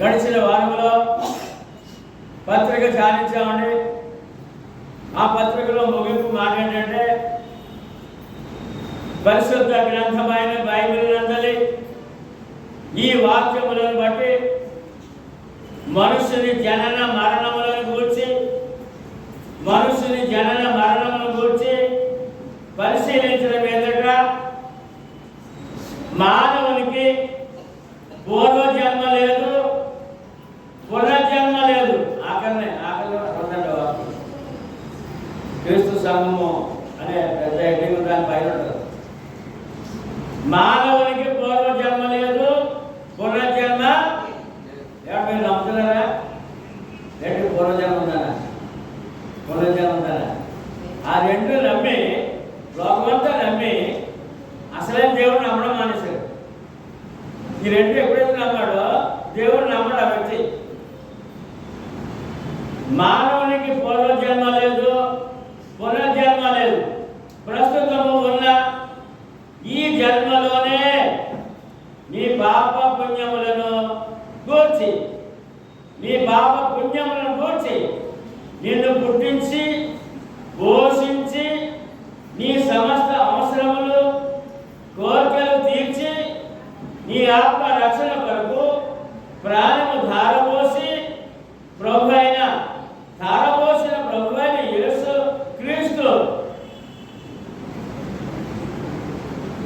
గడిచిన వారంలో పత్రిక సాధించామండి. ఆ పత్రికలో ముగింపు మాట ఏంటంటే, పరిశుద్ధ గ్రంథమైన బైబిల్ నందలి ఈ వాక్యములను బట్టి మనుషుని జనన మరణములను గూర్చి పరిశీలించిన మీదట మానవునికి పూర్వజన్మ లేదు, పునర్జన్మ లేదు. ఆఖరిలో క్రీస్తు సంఘము అనే పెద్ద హెడ్డింగ్ దాని పైన ఉంటుంది. మానవునికి పూర్వజన్మ లేదు, పునర్జన్మ. మీరు నమ్ముతున్నారా? ఏంటి పూర్వజన్మ ఉందనా, పునర్జన్మ ఉందనా? ఆ రెండు నమ్మి లోకమంతా నమ్మి అసలైన దేవుడు నమ్మడం మానేశాడు. ఈ రెండు ఎప్పుడైతే నమ్మాడో దేవుడు నమ్మడు ఆ వ్యక్తి. మానవునికి పూర్వజన్మ లేదు, పునర్జన్మ లేదు. ప్రస్తుతము ఉన్న ఈ జన్మలోనే నీ పాప పుణ్యములను గూర్చి నిన్ను పుట్టించి పోషించి నీ సమస్త అవసరములు కోరికలు తీర్చి నీ ఆత్మ రక్షణ కొరకు ప్రాణము ధారపోసిన ప్రభువైన యేసు క్రీస్తు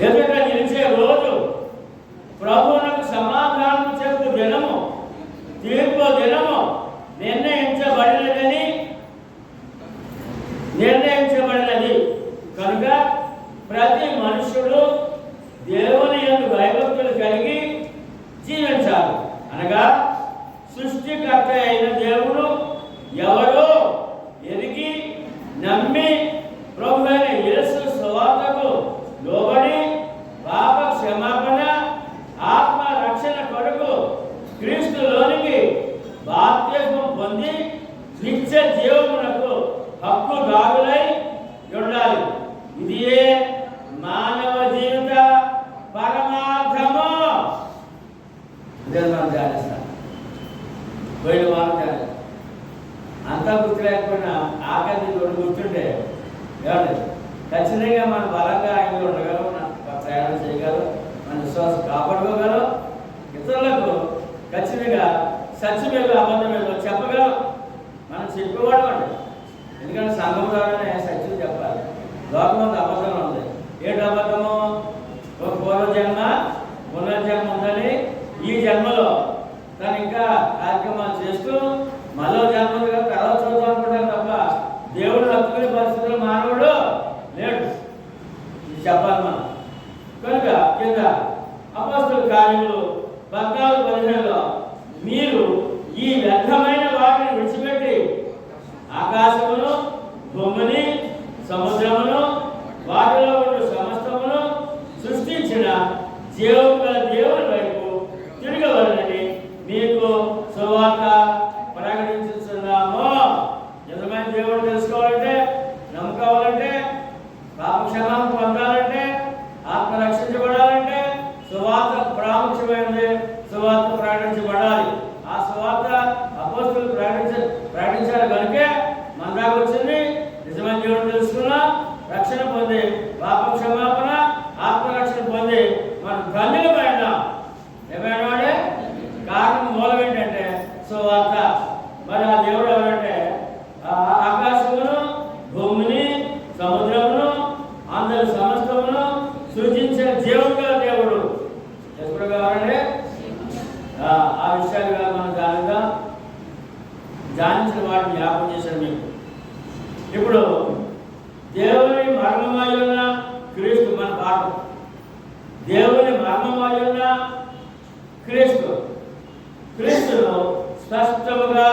ఎదుట నిలిచే రోజు, ప్రభువునకు సమాధానం చెప్పు దినము, తీర్పు దినము నిర్ణయించబడినది కనుక ప్రతి మనుషుడు దేవుని యందు భయభక్తులు కలిగి జీవించాలి. అనగా సృష్టికర్త అయిన దేవుడు ఎవరో ఎరిగి నమ్మి ప్రభువైన యేసు సువార్తకు లోబడి పాప క్షమాపణ, ఆత్మ రక్షణ కొరకు క్రీస్తులోనికి బాప్తిస్మం పొంది నిత్య జీవమునకు హక్కుదారులై ఉండాలి. ఇదియే మానవ జీవిత పరమార్థము. మనం ధ్యానిస్తాం, పోయిన వారం ధ్యానిస్తాం. అంతా గుర్తు లేకపోయినా ఆఖరి రెండు గుర్తుంటే ఏమండి, ఖచ్చితంగా మనం బలంగా ఆయన ఉండగలం, ప్రయాణం చేయగలం, మన విశ్వాసం కాపాడుకోగలం, ఇతరులకు ఖచ్చితంగా సత్యమేదో అబద్ధమేదో చెప్పగలం. మనం చెప్పేవాడు అండి. ఎందుకంటే సంఘం ద్వారానే సత్యం చెప్పాలి. లోకమంతా అబద్ధం ఉంది. ఏంటి అబద్ధము? పూర్వజన్మ పునర్జన్మ ఉందని ఈ జన్మలో తను ఇంకా కార్యక్రమాలు చేస్తూ మరో జన్మలుగా తర్వాత చూద్దాం అనుకుంటారు తప్ప దేవుడు హత్తుకునే పరిస్థితుల్లో మానవుడు లేడు. ఇది చెప్పాలి మనం. కనుక కింద అపొస్తలుల కార్యములు 14:15లో మీరు ఈ వ్యర్థమైన వాటిని విడిచిపెట్టి ఆకాశమును, భూమిని, సముద్రమును, వాటిలో ఉన్న సమస్తమును సృష్టించిన జీవము గల దేవుని వైపు తిరగవలనని మీకు సువార్త ప్రకటించుతున్నాము. నిజమైన దేవుడు తెలుసుకోవాలంటే, నమ్ముకోవాలంటే, పాప క్షమాపణ పొందాలంటే, ఆత్మ రక్షించబడాలంటే సువార్త ప్రాముఖ్యమైనది. సువార్త ప్రకటించబడాలి. ఆ సువార్త అపొస్తలులు ప్రకటించాలి కనుకే మన దాకా వచ్చింది. నిజమైన దేవుడు తెలుసుకున్నా, రక్షణ పొంది, పాప క్షమాపణ, ఆత్మరక్షణ పొంది మనం ధన్యులమైన ఏమైనా కారణం మూలం ఏంటంటే సువార్త. మరి ఆ దేవుడు ఎవరంటే ఆకాశమును, భూమిని, సముద్రమును, అందరి సమస్తమును సృజించిన జీవంగా దేవుడు. ఎప్పుడు కావాలంటే ఆ విషయాలుగా మనం ధ్యానించిన వాటిని జ్ఞాపకం చేశాడు మీకు. ఇప్పుడు దేవుని మర్మమయ్యున్న క్రీస్తు, మన పాఠం దేవుని మర్మమయ్యున్న క్రీస్తు క్రీస్తును స్పష్టముగా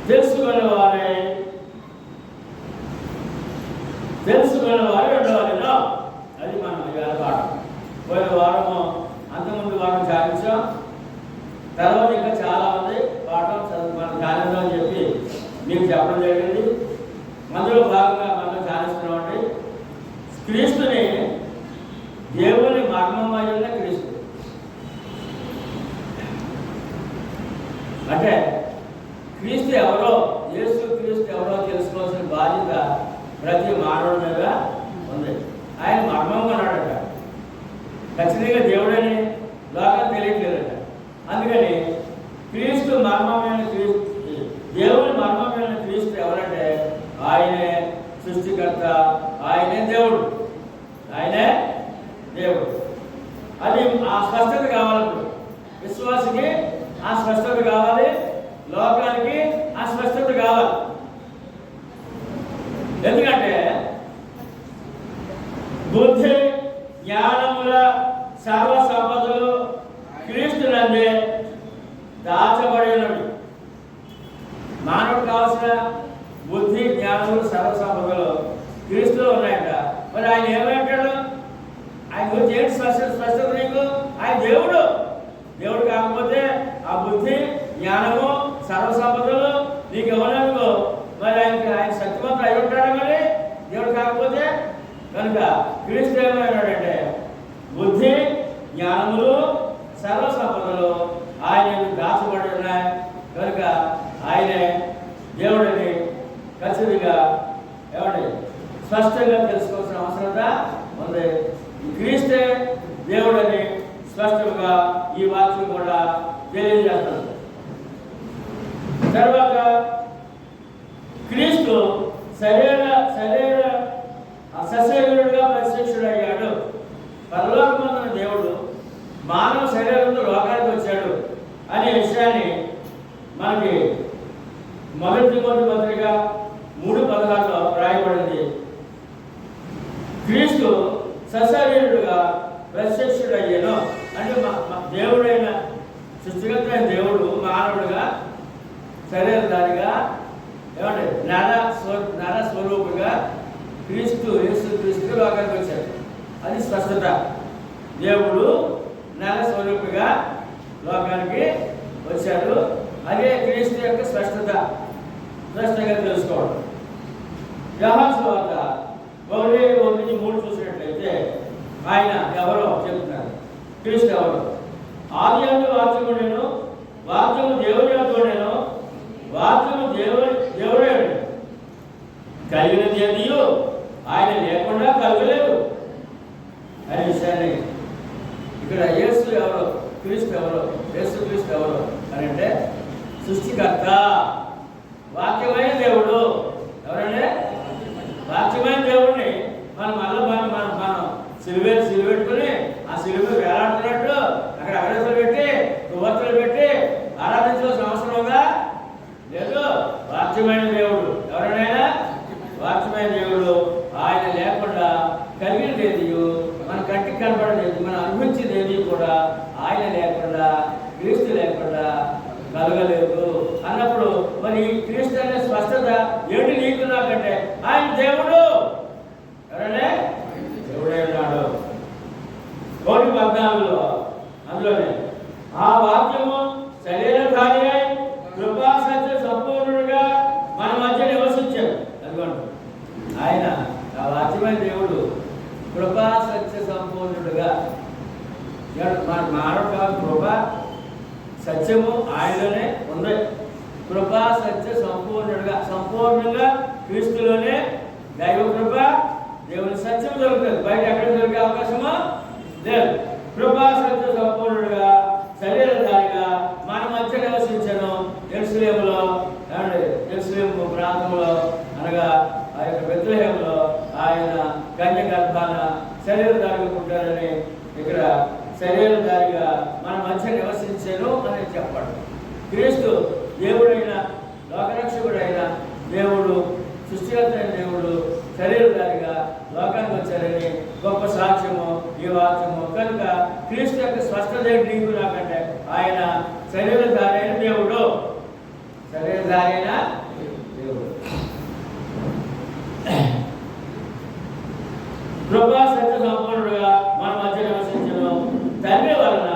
తెలుసుకునే వారే ఉండవాలిలో. అది మనం ఇవాళ పాఠం. పోయిన వారము అంతకుముందు వారం సాగించాం. తర్వాత ఇంకా చాలా ఉంది పాఠం మనం ధ్యానిద్దాం అని చెప్పి మీకు చెప్పడం జరిగింది. అందులో భాగంగా మనం ధ్యానిస్తున్నామండి. క్రీస్తుని దేవుని మర్మమైన క్రీస్తు అంటే క్రీస్తు ఎవరో, యేసు క్రీస్తు ఎవరో తెలుసుకోవాల్సిన బాధ్యత ప్రతి మానవుడి మీద ఉంది. ఆయన మర్మంగా ఉన్నాడట. ఖచ్చితంగా దేవుడని లోకం తెలియట్లేదట. అందుకని క్రీస్తు మర్మమైన క్రీస్తు, దేవుని మర్మమైన క్రీస్తు ఎవరంటే ఆయనే సృష్టికర్త, ఆయనే దేవుడు. అది ఆ స్పష్టత కావాలి. విశ్వాసికి ఆ స్పష్టత కావాలి, లోకానికి ఆ స్పష్టత కావాలి. ఎందుకంటే బుద్ధి జ్ఞానముల సర్వ సంపదలు క్రీస్తునందే దాచబడి ఉన్నవి. మానవుడు కావాల్సిన బుద్ధి జ్ఞానములు సర్వ సంపదలు క్రీస్తులో ఉన్నాయట. మరి ఆయన ఏమంటాడు? ఆయన గురించి ఏంటి స్పష్టత నీకు? ఆయన దేవుడు కాకపోతే ఆ బుద్ధి జ్ఞానము సర్వ సంపదలు నీకు ఎవరనుకో మరి ఆయన సత్యవంతుడు అయి ఉంటాడు. మరి దేవుడు కాకపోతే కనుక క్రీస్తు ఏమైనాడంటే బుద్ధి జ్ఞానములు సర్వ సంపదలు ఆయన దాచబడి ఉన్నాయి. కనుక ఆయనే దేవుడిని ఖచ్చితంగా ఏమండి స్పష్టంగా తెలుసుకోవాల్సిన అవసరత ఉంది. క్రీస్తే దేవుడని స్పష్టంగా ఈ వాక్యం కూడా తెలియజేస్తుంది. తర్వాత క్రీస్తు సశరీరుడుగా ప్రత్యక్షుడయ్యాడు. పరలోకమందున దేవుడు మానవ శరీరంతో లోకానికి వచ్చాడు అనే విషయాన్ని మనకి మొదటి తిమోతి పత్రిక 3:16లో రాయబడింది. క్రీస్తు సశరీరుడుగా ప్రత్యక్షుడయ్యాను అంటే దేవుడైన సృష్టికర్త దేవుడు మానవుడుగా శరీరధారిగా ఏమంటే నర స్వరూపుగా యేసు క్రీస్తు లోకానికి వచ్చాడు. అది స్పష్టత. దేవుడు నర స్వరూపుగా లోకానికి వచ్చాడు. అదే క్రీస్తు యొక్క స్పష్టంగా తెలుసుకోవడం. యోహాను సువార్త 1:1-3 చూసినట్లయితే ఆయన ఎవరో చెప్తున్నారు. క్రీస్తు ఎవరో? ఆది అందు వాక్యము నేను, వాక్యము దేవుని యొద్ద నేను, వాక్యము దేవుడే కలిగినది ఏదియో ఆయన లేకుండా కలగలేదు అనే విషయాన్ని ఇక్కడ యేసు ఎవరో, క్రీస్తు ఎవరో, యేసు క్రీస్తు ఎవరో అని అంటే సృష్టికర్త, వాక్యమైన దేవుడు. ఎవరంటే వాక్యమైన దేవుడిని మనం సిలువెట్టుకుని ఆ సిలువ వేలాడుతున్నట్టు అక్కడ అగ్రతలు పెట్టి దువ్వత్తలు పెట్టి ఆరాధించాల్సిన అవసరం ఉందా? లేదు. వాక్యమైన దేవుడు ఎవరైనా వాక్యమైన దేవుడు ఆయన లేకుండా కలిగినది ఏది, మన కంటికి కనపడలేదు, మనం అనుభవించేది ఏది కూడా ఆయన లేకుండా, క్రీస్తు లేకుండా కలగలేదు అన్నప్పుడు మరి క్రీస్తు అనే స్పష్టత ఏంటి నీకు నాకంటే? ఆయన దేవుడు. ఎవరంటే దేవుడే ఉన్నాడు. 1:14లో అందులోనే ఆ వాక్యము శరీరధారి అయి కృపా సత్య సంపూర్ణుడుగా మన మధ్య నివసించాడు. అనుకోండి, ఆయన ఆ వాక్యమైన దేవుడు కృపా సత్య సంపూర్ణుడుగా. మానవ కృప సత్యము ఆయనలోనే ఉంది. కృపా సత్య సంపూర్ణుడుగా, సంపూర్ణంగా క్రీస్తులోనే దైవ కృప, దేవుని సత్యం దొరుకుతుంది. బయట ఎక్కడ దొరికే అవకాశమా లేదు. కృపా సత్య సంపూర్ణుడుగా శరీరధారిగా మన మధ్య నివసించను. యెరూషలేములో యెరూషలేము ప్రాంతంలో అనగా ఆ యొక్క బెత్లెహేములో ఆయన కన్య గర్భాన శరీరధారిగా ఉంటారని ఇక్కడ శరీరధారిగా మన మధ్య నివసించను అని చెప్పాడు. క్రీస్తు దేవుడైన లోకరక్షకుడైన దేవుడు, సృష్టికర్త అయిన దేవుడు శరీరధారిగా లోకానికి వచ్చారని గొప్ప సాక్ష్యము ఈ వాక్యము. కనుక క్రీస్తు యొక్క స్పష్టత నీకు నాకంటే ఆయన శరీరధారి అయిన దేవుడు, శరీరధారి అయిన దేవుడు. కృపా సత్య సంపన్నుడుగా మన మధ్య నివసించను తండ్రి వలన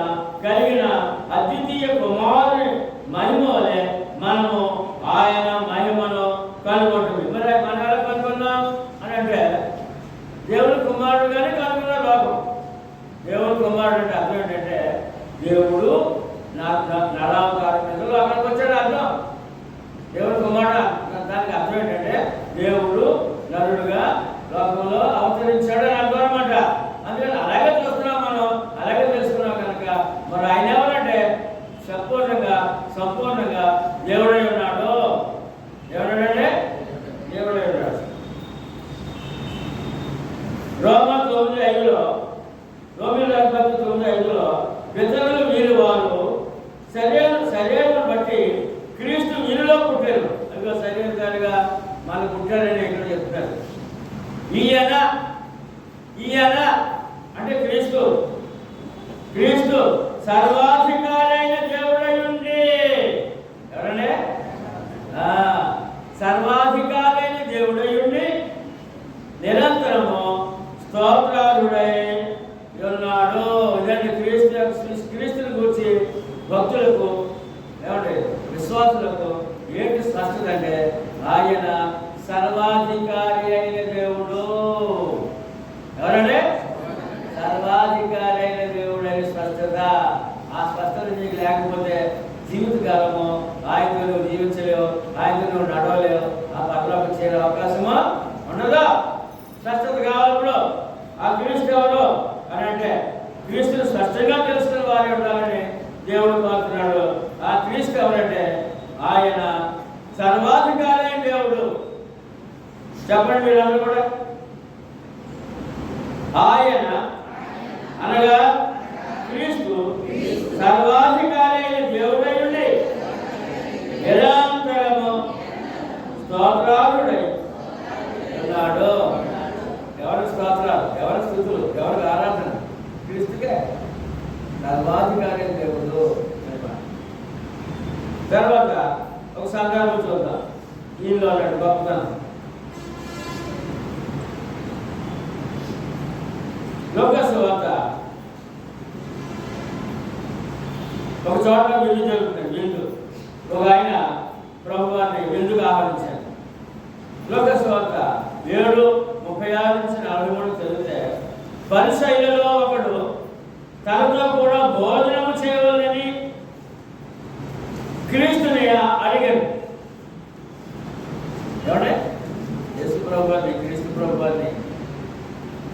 కలిగిన అద్వితీయ కుమారుని మహిమ వలె మనము ఆయన మహిమను కనుగొంటుంది. మరి మనం ఎలా కనుగొన్నాం అని అంటే దేవుడు కుమారుడుగానే కనుగొన్న లోకం. దేవుడు కుమారుడు అంటే అర్థం ఏంటంటే దేవుడు నరావతారం మీద లోకానికి వచ్చాడు అర్థం. దేవుడు కుమారుడు దానికి అర్థం ఏంటంటే దేవుడు నరుడుగా లోకంలో అవతరించాడు అని అర్థం అనమాట. అందుకని అలాగే చూస్తున్నాం మనం, అలాగే తెలుసుకున్నాం కనుక మరి ఆయన ఎవరంటే సంపూర్ణంగా దేవుడై ఉన్నాడు. దేవుడంటే దేవుడై ఉన్నాడు. రోమా 9:5 పితరులు వీరు వారు శరీరం బట్టి క్రీస్తు వీరిలో పుట్టారు. అదిగో శరీరధారిగా మనకు పుట్టారని ఇక్కడ చెప్తారు. ఈయన అంటే క్రీస్తు సర్వాధికారైన దేవుడై ఉండి, ఎవరంటే సర్వాధికారైన దేవుడై ఉండి నిరంతరము స్తోత్రాలుడై ఉన్నాడు. ఇదండి క్రీస్తుని గురించి భక్తులకు ఏమంటే విశ్వాసులకు ఏంటి స్పష్టత అంటే ఆయన సర్వాధికారి అయిన దేవుడు. ఎవరంటే సర్వాధికారి అయిన దేవుడు అని స్పష్టత. ఆ స్పష్టత నీకు లేకపోతే జీవితకాలము ఆయనతో నువ్వు జీవించలేవు, ఆయనతో నువ్వు నడవలేవు, ఆ పరలోకి చేరే అవకాశము ఉండదు. స్పష్టత కావాలప్పుడు ఆ క్రీస్తు ఎవరు అని అంటే క్రీస్తుని స్పష్టంగా తెలుసుకున్న వారు ఉండాలని దేవుడు కోరుతున్నాడు. ఆ క్రీస్తు ఎవరంటే ఆయన సర్వాధికారి అయిన దేవుడు. చెప్పండి మీరందరూ కూడా. ఆయన అనగా క్రీస్తు సర్వాధికారి అయిన దేవుడై ఉండి నిరంతరము స్తోత్రాలుడై ఉన్నాడు. ఎవరి స్తోత్రాలు, ఎవరి స్తుతులు, ఎవరికి ఆరాధన? క్రీస్తుకే. సర్వాధికారి అయిన దేవుడు. తర్వాత ఒక సందర్భం చూద్దాం. ఈయనలో ఉన్నాడు గొప్పతనం. లోకాసు వార్త ఒక చోట విందు జరుగుతుంది. విందు ఒక ఆయన ప్రభువాన్ని విందుకు ఆహ్వానించాడు. లోకాసు వార్త 7:36-43 చదివితే పరిసయ్యులలో ఒకడు తనతో కూడా భోజనము చేయవాలని క్రీస్తుని అడిగాడు. ఏమంటే యేసు ప్రభువాన్ని, క్రీస్తు ప్రభువాన్ని,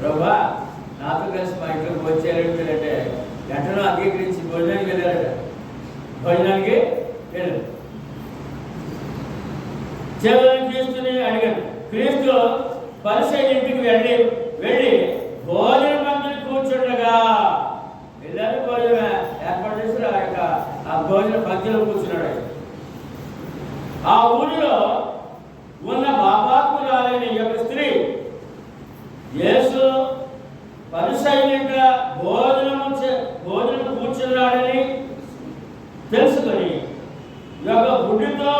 ప్రభువా నాతో కలిసి మా ఇంట్లోకి వచ్చారని మీరంటే వెంటనే అంగీకరించి భోజనానికి వెళ్ళారట. భోజనానికి వెళ్ళారు. చివరికి క్రీస్తుని అడిగాడు. క్రీస్తు పరిసయ్యుల ఇంటికి వెళ్ళి భోజన పంక్తిని కూర్చుండగా వెళ్ళారు. భోజనం ఏర్పాటు చేసి ఆ భోజన పంక్తిలో కూర్చున్నాడు. ఆ ఊరిలో ఉన్న పాపాత్మురాలైన ఈ యొక్క స్త్రీ యేసు పరిసయ్యుల భోజనం కూర్చున్నాడని తెలుసుకొని ఒక బుడ్డిలో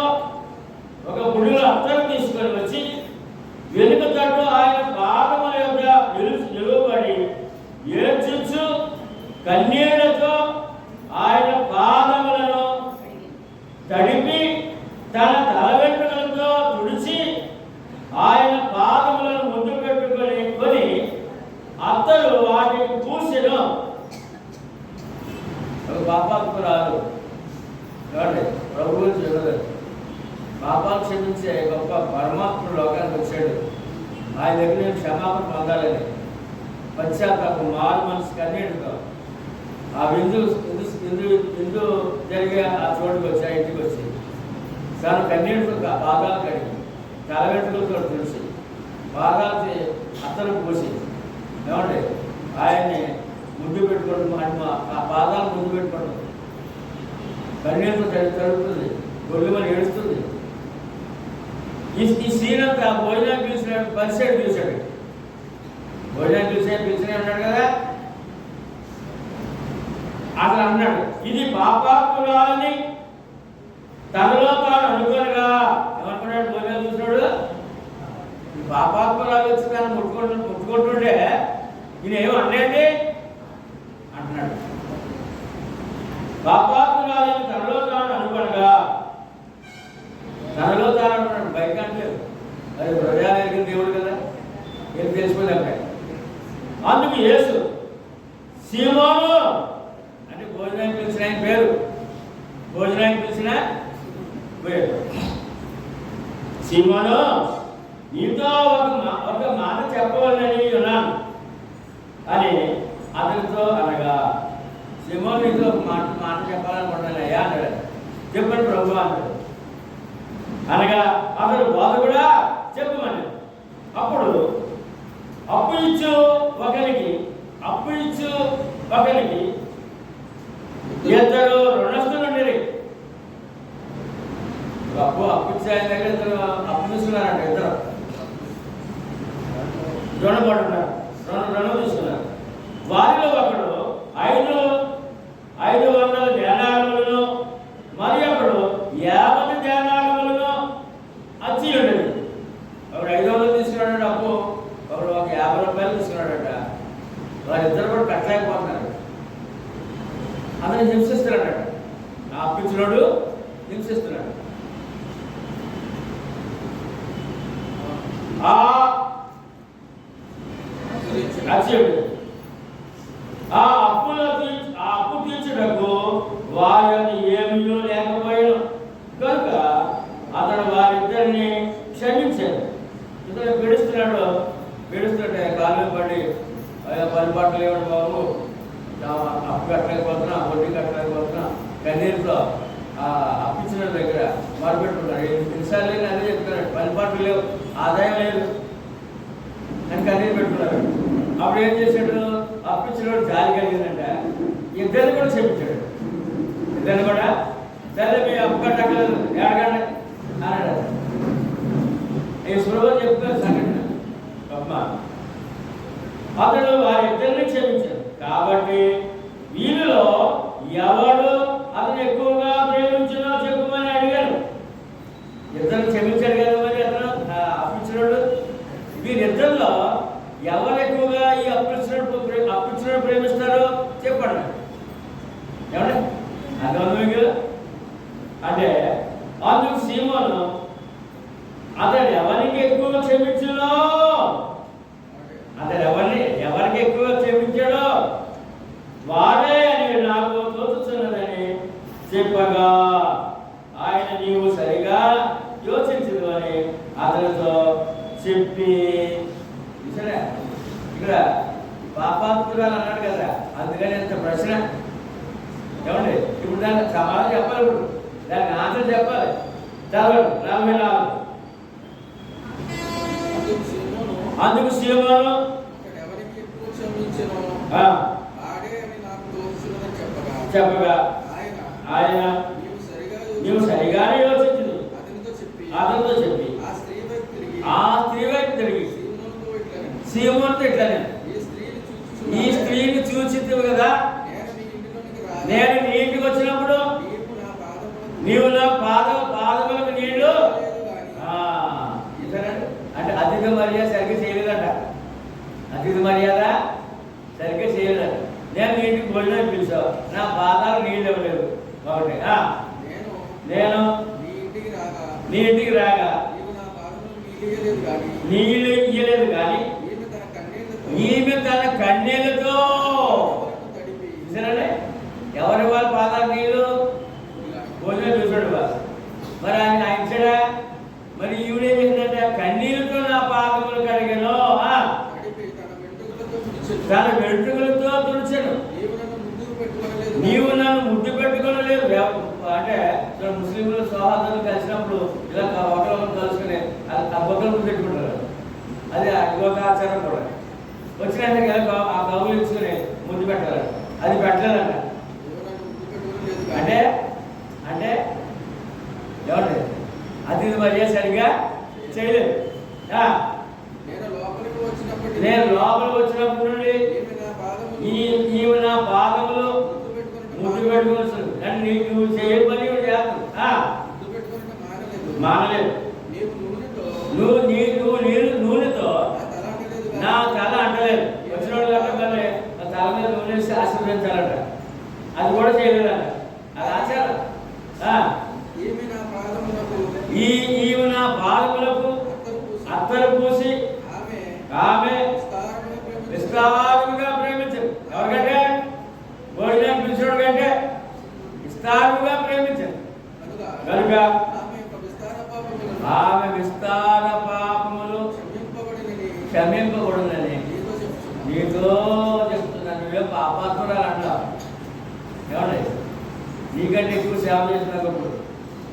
అత్తరు తీసుకొని వచ్చి వెనుక తట్టు ఆయన పాదముల యొక్క నిలువబడి ఏడ్చుచు కన్నీళ్లతో ఆయన పాదములను తడిపి తన తల వెంట్రుకలతో తుడిచి ఆయన పాదములను ముద్దు పెట్టుకొని అత్తరు వాటికి పూసెను. ఒక పాపాత్మురాలు ప్రభువుని చూడలేదు. పాపాలు క్షమించే గొప్ప పరమాత్ముడు లోకానికి వచ్చాడు. ఆయన దగ్గర నేను క్షమాపణ పొందాలని పశ్చాత్తాపం మారు మనసు కన్నీటితో ఆ విందు జరిగే ఆ చోటుకు వచ్చి ఆ ఇంటికి వచ్చి తను కన్నీటితో పాదాలు కడిగి తల వెంట్రుకలతో తుడిచి పాదాలు అత్తరు పూసి ఏమంటే ఆయన్ని ముద్దు పెట్టుకోవడం, ఆ పాదాలు ముద్దు పెట్టుకోవడం, కన్నీటితో తడుపుతుంది, గొల్లుమని ఏడుస్తుంది. ఈ సీన్ అంతా భోజనానికి పిలిచిన పరిసైడ్ పిలిచాడు. భోజనానికి పిలిచిన అన్నాడు కదా, అతను అన్నాడు ఇది పాపాత్మురాలని తనలో తాను అనుకోనగా. ఏమనుకున్నాడు భోజనాలు చూసినాడు? ఈ పాపాత్మురాలు వచ్చి తను ముట్టుకుంటుంటే ఈయన ఏమో అన్నాడు అంటున్నాడు. పాపాత్మురాలని తనలో తాను అనుకోనగా, తనలో తాను అనుకున్నాడు, బయట అంటలేదు. అది హృదయానికి దేవుడు కదా, ఏం తెలిసిపోయింది. అందుకు యేసు సీమోను అంటే భోజనానికి పిలిచిన ఆయన పేరు, భోజనానికి పిలిచిన పేరు సీమోను, నీతో ఒక మాట చెప్పవాలని ఉన్నాను అని అతనితో అనగా, సీమోను నీతో ఒక మాట చెప్పాలనుకుంటున్నాను అయ్యా అన్నాడు. చెప్పండి ప్రభు అన్నాడు. అనగా అతడు బాధ కూడా చెప్పమని. అప్పుడు అప్పు ఇచ్చు ఒకరికి ఇద్దరు రుణస్తులు ఉండేది. అప్పు ఇచ్చే ఆయన దగ్గర ఇద్దరు అప్పు తీసుకున్నారంట. ఇద్దరు రుణపడున్నారు, రుణం తీసుకున్నారు. వారిలో ఒకడు 500 దేనారములను మరి ఒకడు 50 దేనారములను అచ్చి ఉండేది. ఒకడు 500 తీసుకున్నాడు అప్పు, ఒకడు ఒక 50 రూపాయలు తీసుకున్నాడట. వారిద్దరు కూడా కట్టలేకపోతున్నారు. అతను హింసిస్తున్నాడట. ఆ అప్పించినోడు హింసిస్తున్నాడు. ఆ అప్పు తీర్చుటకు వారిని ఏమీ లేకపోయాను కనుక అతడు వారిద్దరిని క్షమించాడు. ఇతను పెడుస్తుంటే కాలు పడి పని పట్టలు ఇవ్వండి బాబు, అప్పు కట్టలేకపోతున్నా, వడ్డీ కట్టలేకపోతున్నా, కన్నీరుతో అప్పించిన దగ్గర మొదలుపెట్టుకుంటారు. ఎన్నిసార్లు అదే చెప్తున్నాడు, పని పట్టలు లేవు, ఆదాయం లేదు అని కన్నీరు పెట్టుకున్నారు. అప్పుడు ఏం చేశాడు? అప్పించినోడు జాలి కలిగిందంట. ఇద్దరిని కూడా చెప్పించాడు. ఇద్దరిని కూడా సరే మీ అప్పు కట్టగలరు ఏడగండి అన్నాడు. ఈ సులభం చెప్తున్నారు సంఘటన. అతడు వారిద్దరిని క్షమించాడు. కాబట్టి వీరిలో ఎవడు అతను ఎక్కువగా ప్రేమించినో చెప్పమని అడిగారు. ఇద్దరు క్షమించాడు కదా మరి అతను అప్పించినోడు. వీరిద్దరిలో ఎవరు ఎక్కువగా ఈ అప్పించినోడు ప్రేమిస్తారో చెప్పండి. ఏమండి అర్థమవుతుంది అంటే అందుకు సీమోను అతడు ఎవరికి ఎక్కువగా క్షమించాడో, అతడు ఎవరికి ఎక్కువగా క్షమించాడో వాడే అని నాకు తోచుతున్నదని చెప్పగా ఆయన నీవు సరిగా యోచించదు అని అతనితో చెప్పి, సరే ఇక్కడ పాపాత్మురాలు అన్నాడు కదా, అందుకని ఇంత ప్రశ్న. ఏమండి ఇప్పుడు దానికి సమాధానం చెప్పాలి, ఇప్పుడు దానికి ఆన్సర్ చెప్పాలి. చదవండి 44. అందుకు సీమోను చెప్పగా ఆయన నీవు సరిగానే యోచించదు అతనితో చెప్పి ఆ స్త్రీ వైపు తిరిగి సీమోనుతో ఇట్లానే, ఈ స్త్రీని చూచితివి కదా, నేను నీ ఇంటికి వచ్చినప్పుడు నీవు నా పాదములకు నీళ్లు అంటే అతిథి మర్యాద సరిగ్గా చేయలేదంట. అతిథి మర్యాద సరిగ్గా చేయలేదంట. నేను నీ ఇంటికి భోజనం పిలిచావు, నా పాదాలు నీళ్ళు ఇవ్వలేదు. ఒకటి నేను నీ ఇంటికి రాగా నీళ్ళు ఇయ్యలేదు కానీ ఈమె తన కన్నీళ్ళతో సరే ఎవరి వాళ్ళ పాదాలు నీళ్ళు భోజనం చూసాడు వాళ్ళు. మరి ఆయన ఇచ్చాడా? మరి ఈవిడేం చేసిందంటే కన్నీళ్ళతో నా పాదములు కడిగాను, తన వెంట్రుకలతో తుడిచాను. నీవు నన్ను ముద్దు పెట్టుకోలేదు. అంటే ముస్లింలు సోహాదాలు కలిసినప్పుడు ఇలా ఒకరు కలుసుకుని ఆ బొక్కలు ముద్దు పెట్టుకుంటారు. అది ఒక ఆచారం కూడా. వచ్చిన ఆ కవులు ఇచ్చుకుని ముద్దు పెట్టాలి, అది పెట్టలేదంట. అంటే అంటే ఏమంటే అతిథి మర్యాద సరిగా చేయలేదు. నేను లోపలికి వచ్చినప్పటి నుండి ఈమె నా పాదములు ముద్దు పెట్టుకుని నువ్వు చేయని పని చేస్తాను మానలేదు. నువ్వు నూనెతో నా తల అంటలేదు. వచ్చిన వాళ్ళు కాబట్టి నా తల మీద నూనె ఆశీర్వదించాలంట. అది కూడా చేయలేదంట. అది ఆచారం. ఈమె నా పాదములకు అత్తరు పూసి ఆమె విస్తారముగా ప్రేమించారు. ఎవరికంటే భోజనం పిలిచిన కంటే విస్తారముగా ప్రేమించారు కనుక ఆమె విస్తార పాపములు క్షమింపబడునని నీతో చెప్తున్నాను. నువ్వే పాపాత్మురాలు అంటావు. ఏమండి, నీకంటే ఎక్కువ సేవ చేసినప్పుడు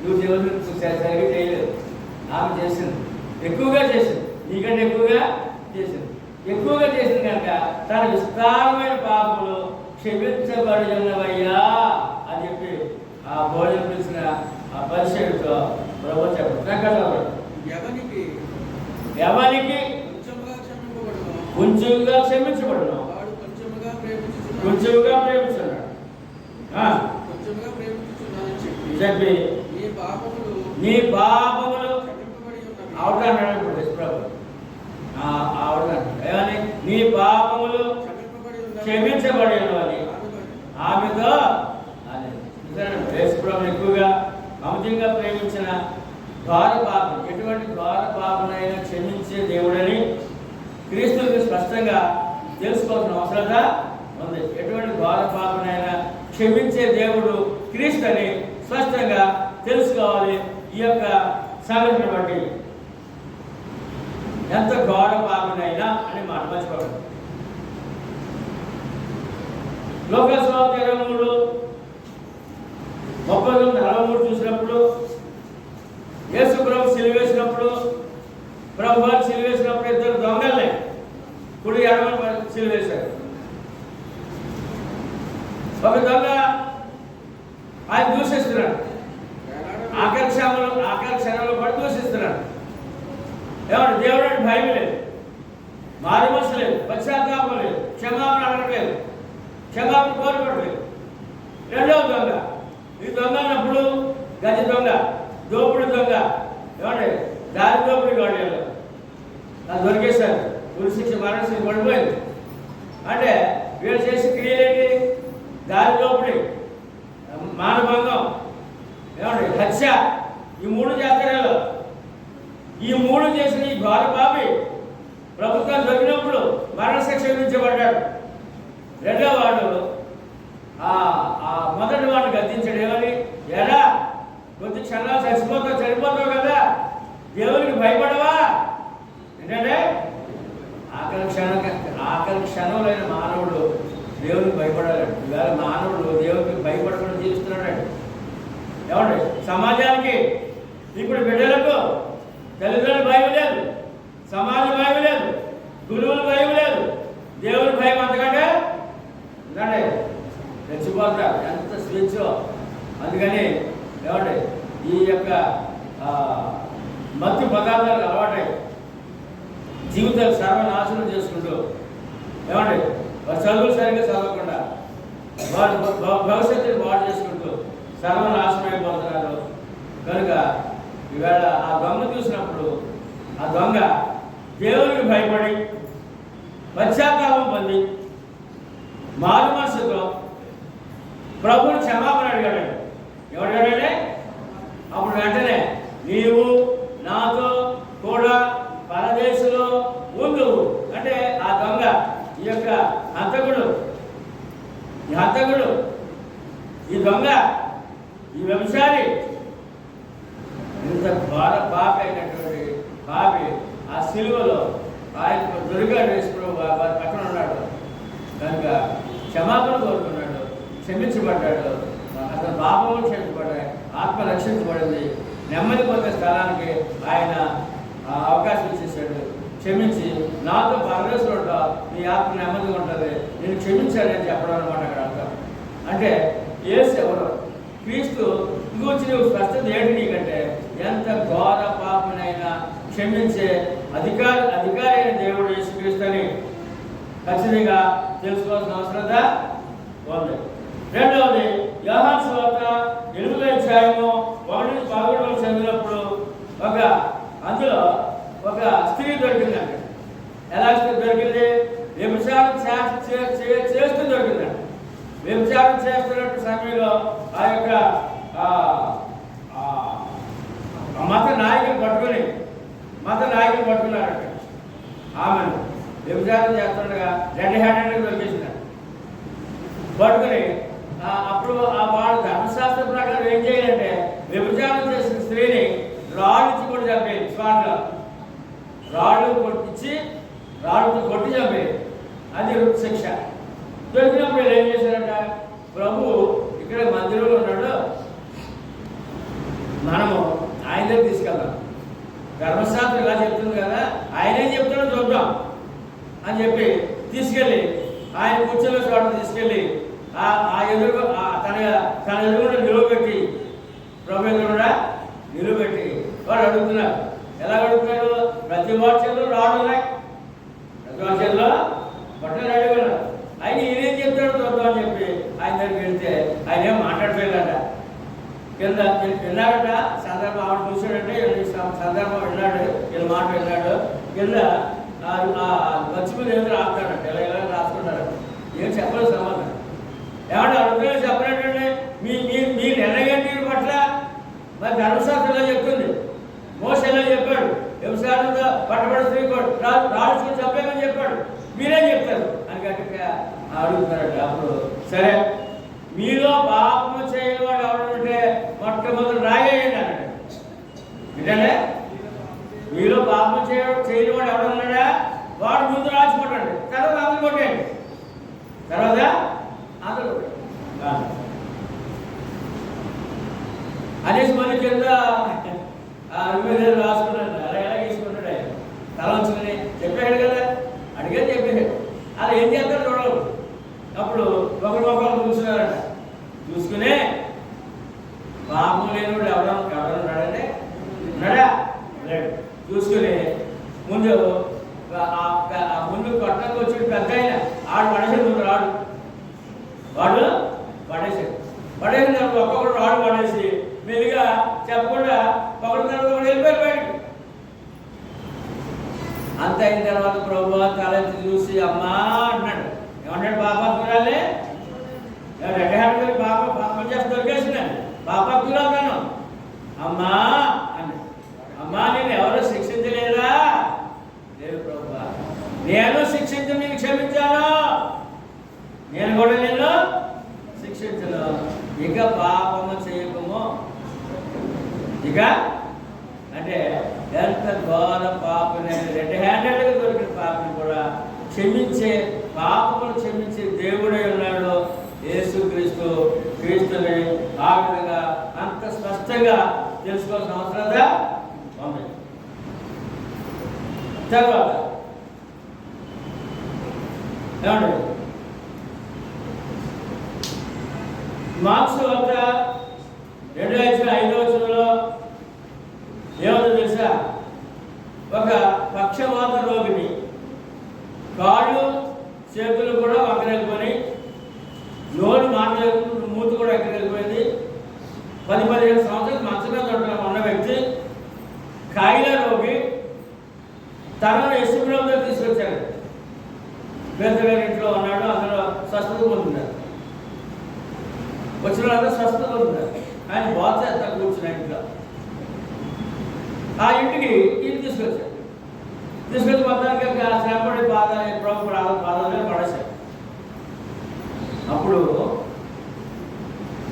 నువ్వు దేవుడు సరిగ్గా చేయలేదు. ఆమె చేసింది, ఎక్కువగా చేసింది, నీకంటే ఎక్కువగా చేసింది. ఎక్కువగా చేసింది కనుక తన విస్తారమైన పాపములు క్షమించబడినవయ్యా అని చెప్పి ఆ భోజనం పిలిచిన ఆ పరిచయంతో ప్రభు చెప్పాడు. ఎవరికి కొంచెంగా క్షమించబడును కొంచెంగా ప్రేమించున్నాడు చెప్పి నీ పాపములు అవటాడు. ఇప్పుడు ప్రభు అవటాడు ఏమని? నీ పాపములు క్షమించబడినవని ఆమెతో యేసుప్రభుని ఎక్కువగా అమితంగా ప్రేమించిన ఘోర పాపం, ఎటువంటి ఘోర పాపనైనా క్షమించే దేవుడని క్రీస్తుని స్పష్టంగా తెలుసుకోవాల్సిన అవసరత ఉంది. ఎటువంటి ఘోర పాపనైనా క్షమించే దేవుడు క్రీస్తు అని స్పష్టంగా తెలుసుకోవాలి. ఈ యొక్క సంఘటన బట్టి ఎంత ఘోర పాపనైనా అని మాట మర్చిపోవాలి. లోకాసు వార్త 23:33 చూసినప్పుడు యేసు ప్రభు సిలువేసినప్పుడు, ప్రభు వారు సిలువేసినప్పుడు ఇద్దరు దొంగలే కుడి ఎడమ సిలువేశారు. ఒక దొంగ ఆయన దూషిస్తున్నాడు, ఆఖరి క్షణంలో పడి దూషిస్తున్నాడు. ఏమంటే దేవుడు భయం లేదు, మారు మనసు లేదు, పశ్చాత్తాపం లేదు, క్షమాపణ అడగట్లేదు, క్షమాపణ కోరుకోవట్లేదు. రెండవ దొంగ, ఈ దొంగ అన్నప్పుడు గది దొంగ, దోపుడు దొంగ, ఏమంటే దారి దోపుడు కాదు, అది దొరికేశారు. ఉరిశిక్ష మరణశిక్ష పడిపోయింది. అంటే వీళ్ళు చేసే క్రియలేంటి? దారి దోపిడి, మానభంగం, ఏమంటే హత్య, ఈ 3 చేస్తారు. ఈ 3 చేసిన ఈ ఘోర పాపి ప్రభుత్వం దొరికినప్పుడు మరణశిక్ష విధించబడ్డాడు. రెండో వాడు మొదటి వాడిని గద్దించాడు. ఏమని? ఎరా కొద్ది క్షణాలు చనిపోతావు కదా, దేవునికి భయపడవా? ఏంటంటే ఆఖరి క్షణంలో మానవుడు దేవునికి భయపడాలండి. ఇవాళ మానవుడు దేవునికి భయపడకుండా జీవిస్తున్నాడు. ఏమండి, సమాజానికి ఇప్పుడు బిడ్డలకు తల్లిదండ్రులు భయం లేదు, సమాజం భయం లేదు, గురువులు భయం లేదు, దేవుని భయం అంతకంటే ఎందుకంటే రెచ్చిపోతారు. ఎంత స్వేచ్ఛ! అందుకని ఏమండి ఈ యొక్క మత్తు పదార్థాలు అలవాటై జీవితాలు సర్వనాశనం చేసుకుంటూ, ఏమండి వారు చదువులు సరిగ్గా చదవకుండా వారు భవిష్యత్తుని పాడు చేసుకుంటూ సర్వనాశనం అయిపోతున్నారు. కనుక ఈవేళ ఆ దొంగ చూసినప్పుడు ఆ దొంగ దేవునికి భయపడి పశ్చాత్తాపం పొంది మారు మనసుతో ప్రభుని క్షమాపణ అడిగాడు. ఎవరిగాడే? అప్పుడు వెంటనే నీవు నాతో కూడా పరదేశంలో ఉండు అంటే ఆ దొంగ, ఈ యొక్క హంతకుడు, ఈ దొంగ, ఈ వ్యభిచారి, ఇంత ఘోర పాపి అయినటువంటి పాపి ఆ సిలువలో ఆయన దొరికాడు. వారి పక్కన ఉన్నాడు కనుక క్షమాపణ కోరుకున్నాడు, క్షమించబడ్డాడు. అతని పాపములు క్షమించబడ్డాయి, ఆత్మ రక్షించబడింది. నెమ్మది పొందే స్థలానికి ఆయన అవకాశం ఇచ్చేసాడు. క్షమించి నాతో పరదేశంలో ఉంటావు, నీ ఆత్మ నెమ్మదిగా ఉంటుంది, నేను క్షమించాలని చెప్పడం అనమాట అక్కడ అర్థం. అంటే యేసు ఎవరు? క్రీస్తు. ఇంకొచ్చి నువ్వు స్పష్టత ఏంటి నీకంటే ఎంత ఘోర పాపనైనా క్షమించే అధికారి అయిన దేవుడు యేసుక్రీస్తుని ఖచ్చితంగా తెలుసుకోవాల్సిన అవసరత ఉంది. రెండవది యోహాను సువార్త 8వ అధ్యాయము 1-11 చదివినప్పుడు అందులో ఒక స్త్రీ దొరికిందంట. ఎలా స్త్రీ దొరికింది? వ్యభిచారం చేస్తూ దొరికిందంట. వ్యభిచారం చేస్తున్నట్టు సమయంలో ఆ యొక్క మత నాయకులు పట్టుకున్నారట. ఆమెను వ్యభిచారం చేస్తుండగా రెడ్ హ్యాండెడ్గా దొరికేసినాడు. పట్టుకుని అప్పుడు ఆ వాడు ధర్మశాస్త్ర ప్రకారం ఏం చేయాలంటే వ్యభిచారం చేసిన స్త్రీని రాళ్ళిచ్చి కూడా చంపేది. స్పాట్లో రాళ్ళతో కొట్టి చంపేది. అది శిక్ష. దొరికినప్పుడు ఏం చేశారంట, ప్రభు ఇక్కడ మందిరంలో ఉన్నాడు, మనము ఆయన దగ్గర తీసుకెళ్దాం, ధర్మశాస్త్రం ఇలా చెప్తుంది కదా, ఆయనేం చెప్తాడో చూద్దాం అని చెప్పి తీసుకెళ్ళి ఆయన కూర్చొని చోట తీసుకెళ్ళి తన ఎదురుగా నిలవబెట్టి, ప్రభు ఎదురుగా నిలవబెట్టి వాడు అడుగుతున్నారు. ఎలా అడుగుతున్నాడు? ప్రతి వాక్యంలో రాడున్నాయి, ప్రతి వాక్యంలో బట్టలు అడుగున్నారు. ఆయన ఈయనేం చెప్తాడో చూద్దాం అని చెప్పి ఆయన దగ్గరికి వెళ్తే ఆయన ఏం మాట్లాడలేదట. కింద విన్నాడట. సందర్భం ఆవిడ చూసాడంటే సందర్భం విన్నాడు, వీళ్ళ మాట విన్నాడు. కింద వచ్చి మీద ఏదో రాస్తాడట, ఇలా రాసుకుంటాడు. ఏం చెప్పలేదు సమాధానం. ఏమంటే అడుగుతున్నా చెప్పలేటండి, మీ నిర్ణయం తీరు పట్ల మరి ధర్మశాస్త్రం ఎలా చెప్తుంది, మోస ఎలా చెప్పాడు, వ్యవసాయంతో పట్టబడి స్త్రీ రాజు చెప్పలేమని చెప్పాడు, మీరేం చెప్తారు అని గట్టిగా అడుగుతున్నారట. అప్పుడు సరే, మీలో పాపము చేయని వాడు ఎవరంటే మొట్టమొదటి రాయేయండి అన్నాడు. ఏంటంటే మీలో పాపం చేయని వాడు ఎవడన్నాడా వాడు ముందు రాసుకోండి, తర్వాత అందరు కొట్టేయండి, తర్వాత అందరూ అనేసి మళ్ళీ కింద రాసుకున్నాడు. అలా ఎలా తీసుకున్నాడు ఆయన తల వచ్చుకుని చెప్పాడు కదా, అడిగే చెప్పాడు. అలా ఏం చేస్తాడు చూడవు. అప్పుడు ఒకరు చూస్తున్నారట. చూసుకునే పాపం లేనివాడు ఎవడన్నాడంటే ఉన్నాడా లేడు. చూసుకుని ముందు కొట్టకు వచ్చి పెద్ద అయిన ఆడు పడేసాడు. ముందు వాడు పడేసిన ఒక్కొక్కడు రాడు పడేసి మెల్లిగా చెప్పకుండా ఒకటి తర్వాత వెళ్ళిపోయారు బయటికి. అంత అయిన తర్వాత ప్రభు తలెత్తి చూసి అమ్మా అన్నాడు. ఏమన్నాడు? పాపాత్మురాలే, రెడ్డి పాపం చేసి దొరికేసినాను, పాపాత్మురాలను అమ్మా అన్నాడు. అమ్మా నేను ఎవరు శిక్షించలేదా? లేదు ప్రభు, నేను శిక్షించి నీకు క్షమించాను, నేను కూడా నిన్ను శిక్షించను, ఇక పాపము చేయకము. ఇక అంటే ఎంత ఘోర పాపని, రెడ్ హ్యాండెడ్గా దొరికిన పాపని కూడా పాపములు క్షమించే దేవుడై ఉన్నాడు క్రీస్తుని. ఆ విధంగా అంత స్పష్టంగా తెలుసుకోవాల్సిన అవసరత ఉంది. తర్వాత ఏమండి, మార్క్స్ వార్త 2:5 ఏమో తెలుసా? ఒక పక్షవాత రోగిని కాళ్ళు చేతులు కూడా వంకరెళ్ళిపోయి, నోరు మాట్లాడుకుంటూ మూతి కూడా ఎక్కడెళ్ళిపోయింది. 10-15 సంవత్సరాలు మంచం మీద ఉన్న వ్యక్తి, కాయిల రోగి, తనను యేసుప్రభువుకి తీసుకొచ్చాడు. పేదగారి ఇంట్లో ఉన్నాడు, అందులో స్వస్థత పొందుతారు. వచ్చిన వాళ్ళంతా స్వస్థత పొందుతారు. ఆయన బాధ చేస్తా కూర్చున్న ఇంట్లో. ఆ ఇంటికి తీసుకొచ్చాడు. తీసుకొచ్చి మొత్తానికి శ్రమపడి పాదాలు పడేశాడు. అప్పుడు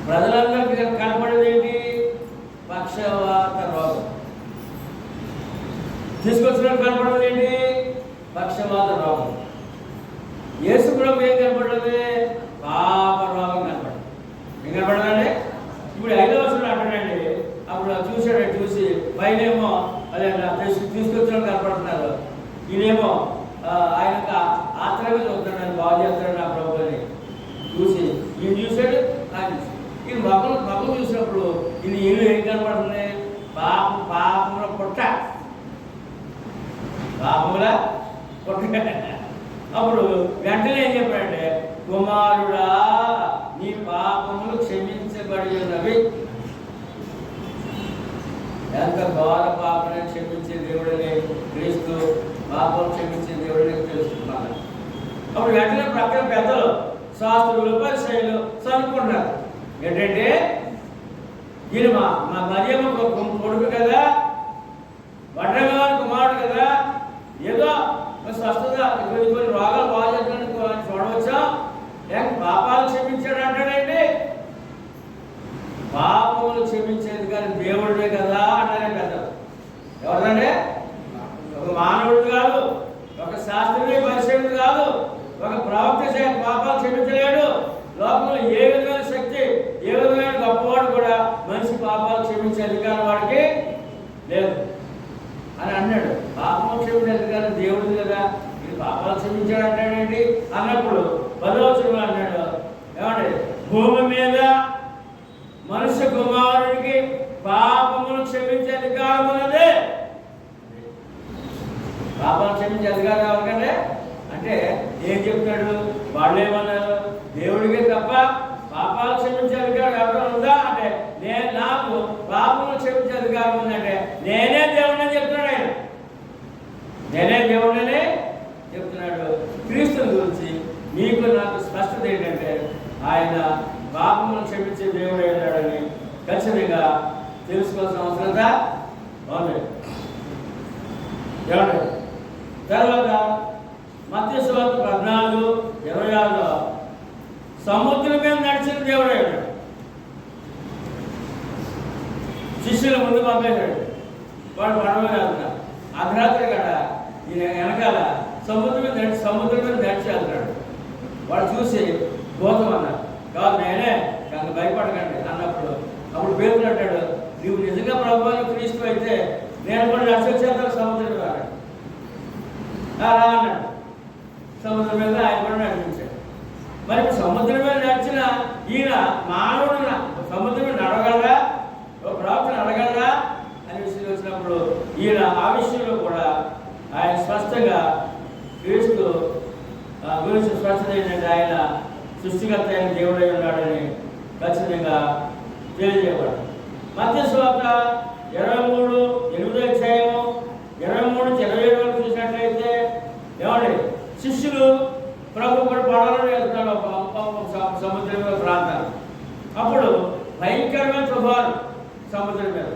ప్రజలందరికీ కనపడేది ఏంటి? పక్షవాత రోగం. తీసుకొచ్చిన కనపడేది ఏంటి? పక్షవాత రోగం. యేసు ప్రభు ఏం కనపడదు? పాప రోగం కనపడదు. ఏం కనపడదండి? ఇప్పుడు 5వ వచనం అంటాడండి. అప్పుడు చూశాడు, చూసి పైనేమో అదే తీసుకొచ్చిన కనపడుతున్నారు, ఈయనేమో ఆయనకు ఆత్రంగా చూస్తున్నాడు, ఆయన బాగు చేస్తాడు నా ప్రభు అని చూసి ఈయన చూశాడు. ఆయన ఈయన మగలు చూసినప్పుడు ఈయన ఏం కనపడుతుంది? పాపంలో పుట్ట పాపములా కొట్టుక. అప్పుడు వెంటనే ఏం చెప్పాడంటే, కుమారుడా నీ పాపములు క్షమించబడి ఉన్నవి. ఎంత ఘోర పాపని క్షమించే దేవుడని క్రీస్తు, పాపం క్షమించే దేవుడని తెలుసుకున్నాను. అప్పుడు వెంటనే ప్రక్కన పెద్దలు, శాస్త్రులు, పరిచయులు చదువుకుంటున్నారు. ఏంటంటే ఈయన మా మరియమ్మ కొడుకు కదా, వడ్రంగారి కుమారుడు కదా, ఏదో స్వస్థత కొన్ని రోగాలు బాగా చేస్తాడని చూడవచ్చా, లేక పాపాలు క్షమించాడు అంటాడండి. పాపములు క్షమించేది కానీ దేవుడే కదా అంటారే పెద్దలు. ఎవరంటే ఒక మానవుడు కాదు, ఒక శాస్త్రీయ పరిశీలన కాదు, ఒక ప్రవక్త పాపాలు క్షమించలేడు. లోకంలో ఏ విధమైన శక్తి, ఏ విధమైన గొప్పవాడు కూడా మనిషి పాపాలు క్షమించే అధికారం వాడికి లేదు అని అన్నాడు. పాపం క్షమించే అధికారం దేవుడు కదా, ఇది పాపాలు క్షమించాడు అంటాడేంటి అన్నప్పుడు 10వ వచనంలో అన్నాడు, ఏమంటే భూమి మీద మనుష్య కుమారుడికి పాపములు క్షమించే అధికారం ఉన్నదే. పాపాలు క్షమించే అధికారం ఎవరికంటే అంటే ఏం చెప్తాడు, వాళ్ళు ఏమన్నారు, దేవుడికి తప్ప పాపాలు క్షమించే అధికారం ఎవరైనా ఉందా అంటే, నాకు పాపములు క్షమించే అధికారం ఉందంటే నేనే దేవుడిని చెప్తున్నాడు. ఆయన నేనే దేవుడిని చెప్తున్నాడు. క్రీస్తుని గురించి మీకు నాకు స్పష్టత ఏంటంటే ఆయన పాపములు క్షమించే దేవుడు అయినాడని ఖచ్చితంగా తెలుసుకోవాల్సిన అవసరత ఉంది. ఏమండి తర్వాత మత్తయి సువార్త 14:26లో సముద్రం మీద నడిచిన దేవుడు అయ్యాడు. శిష్యుల ముందు పంపేశాడు, వాడు పడవ వెళ్తున్నాడు. అర్ధరాత్రి కాడ ఈయన వెనకాల సముద్రం మీద నడిచి వెళ్తున్నాడు. వాడు చూసి భూతం అన్నాడు, కాదు నేనే, కనుక భయపడకండి అన్నప్పుడు అప్పుడు పేతురు అంటాడు, నువ్వు నిజంగా ప్రభువు క్రీస్తు అయితే నేను కూడా నడిచొచ్చేస్తాను సముద్రం మీద అన్నాడు. సముద్రం మీద ఆయన కూడా నడిపించాడు. మరి సముద్రం మీద నడిచిన ఈయన మానవుడు సముద్రం మీద నడగలరా, ప్రవక్తను అడగలరా అనే విషయం వచ్చినప్పుడు ఈయన ఆ విషయంలో కూడా ఆయన స్పష్టంగా క్రీస్తు గురించి స్పష్టత ఏంటంటే ఆయన సృష్టికర్త అయిన దేవుడై ఉన్నాడని ఖచ్చితంగా తెలియజేయబడు. మత్తయి సువార్త 23:8 అధ్యాయము 23-27 వరకు చూసినట్లయితే ఏమండి శిష్యులు ప్రభు కూడా పడవలో వెళ్తాడు సముద్రం మీద ప్రాంతాలు. అప్పుడు భయంకరమైన తుఫాను సముద్రం మీద,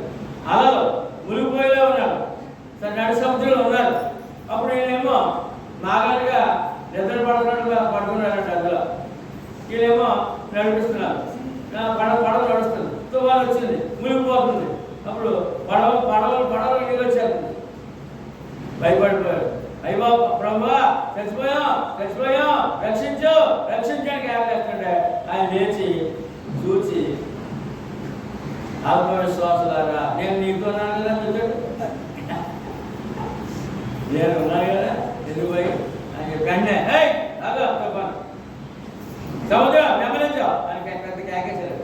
అలలు మునిగిపోయేలా ఉన్నారు, నడి సముద్రంలో ఉన్నారు. అప్పుడు ఈయనేమో నాగాలుగా నిద్ర పడుకున్నారంట. అందులో వీళ్ళేమో నడిపిస్తున్నారు, పడవ నడుస్తుంది, తుఫాను వచ్చింది, మునిగిపోతుంది. అప్పుడు పడవలు నీళ్ళు వచ్చారు, భయపడిపోయారు. అయ్యో ప్రభువా చచ్చిపోయాం రక్షించడానికి ఆగలేస్తుంటే ఆయన లేచి చూచి ఆత్మవిశ్వాసులారా నేను నీకు ఉన్నాను కదా, చూచాడు నేను ఉన్నాను కదా, ఎందుకు పోయి అని చెప్పండి సముద్రం నెమ్మదించావు అని పెద్ద కేకేశారు.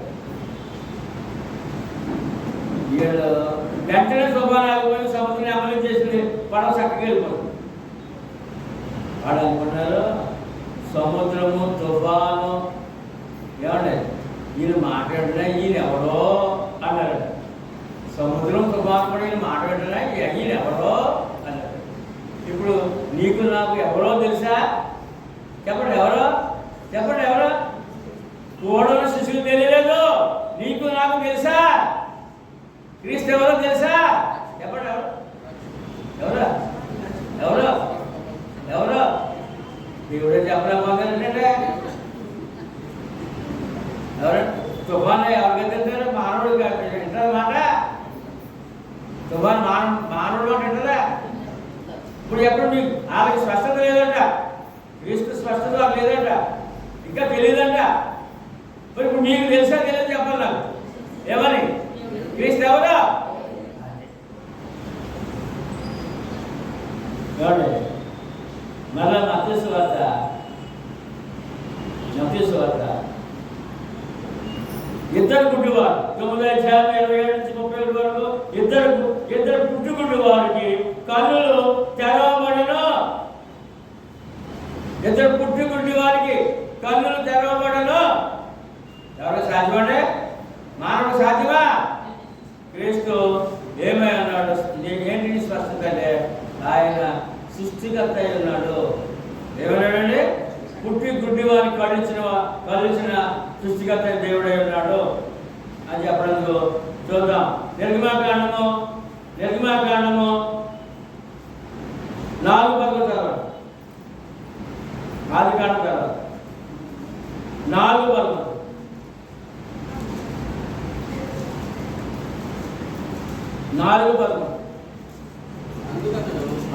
వీళ్ళు వెంటనే తుఫాను ఆగిపోయి సముద్రం నెమ్మదించేసింది, పడవ చక్కగా వెళ్ళిపోతుంది. వాడు అనుకున్నారు సముద్రము తుఫాను ఏమండి ఈయన మాట్లాడినా ఈయన ఎవరో అన్నాడు. సముద్రం తుఫాను కూడా ఈయన మాట్లాడినా ఈయన ఎవరో అన్నాడు. ఇప్పుడు నీకు నాకు ఎవరో తెలుసా? చెప్పండి ఎవరో కూడల శిశువు తెలియలేదు, నీకు నాకు తెలుసా? క్రీస్తు ఎవరో తెలుసా? చెప్పండి ఎవరో దేవుడే చెప్పలేకపోతే ఎవరు తుఫాను ఎవరికైతే తింటారో మానవుడు వింటారు మాట. తుఫాను మానవుడు మాట వింటారా? ఇప్పుడు ఎప్పుడు నీకు వాళ్ళకి స్పష్టత లేదంట, క్రీస్తు స్పష్టత లేదంట, ఇంకా తెలియదంట. మరి ఇప్పుడు నీకు తెలుసా తెలియదు చెప్పాలి నాకు, ఏమని క్రీస్తు ఎవరా? మళ్ళా మత్తయి సువార్త ఇద్దరు గుడ్డివారు 9:27-27 వరకు ఇద్దరు పుట్టుగుడ్డి వారికి కన్నులు తెరవబడను. ఇద్దరు పుట్టుగుడ్డి వారికి కన్నులు తెరవబడను. ఎవరు సాధ్యమంటే? మానవుడు సాధ్యమా? క్రీస్తు ఏమై అన్నాడు? ఏంటి స్పష్టత అంటే ఆయన సృష్టికర్త అయి ఉన్నాడు. ఏమన్నాడండి? పుట్టి గుడ్డి వారికి కలుచిన సృష్టికర్త దేవుడై ఉన్నాడు అని చెప్పడంలో చూద్దాం. నిర్గమాకాండము 4:11 తర్వాత ఆదికాండం తర్వాత 4:11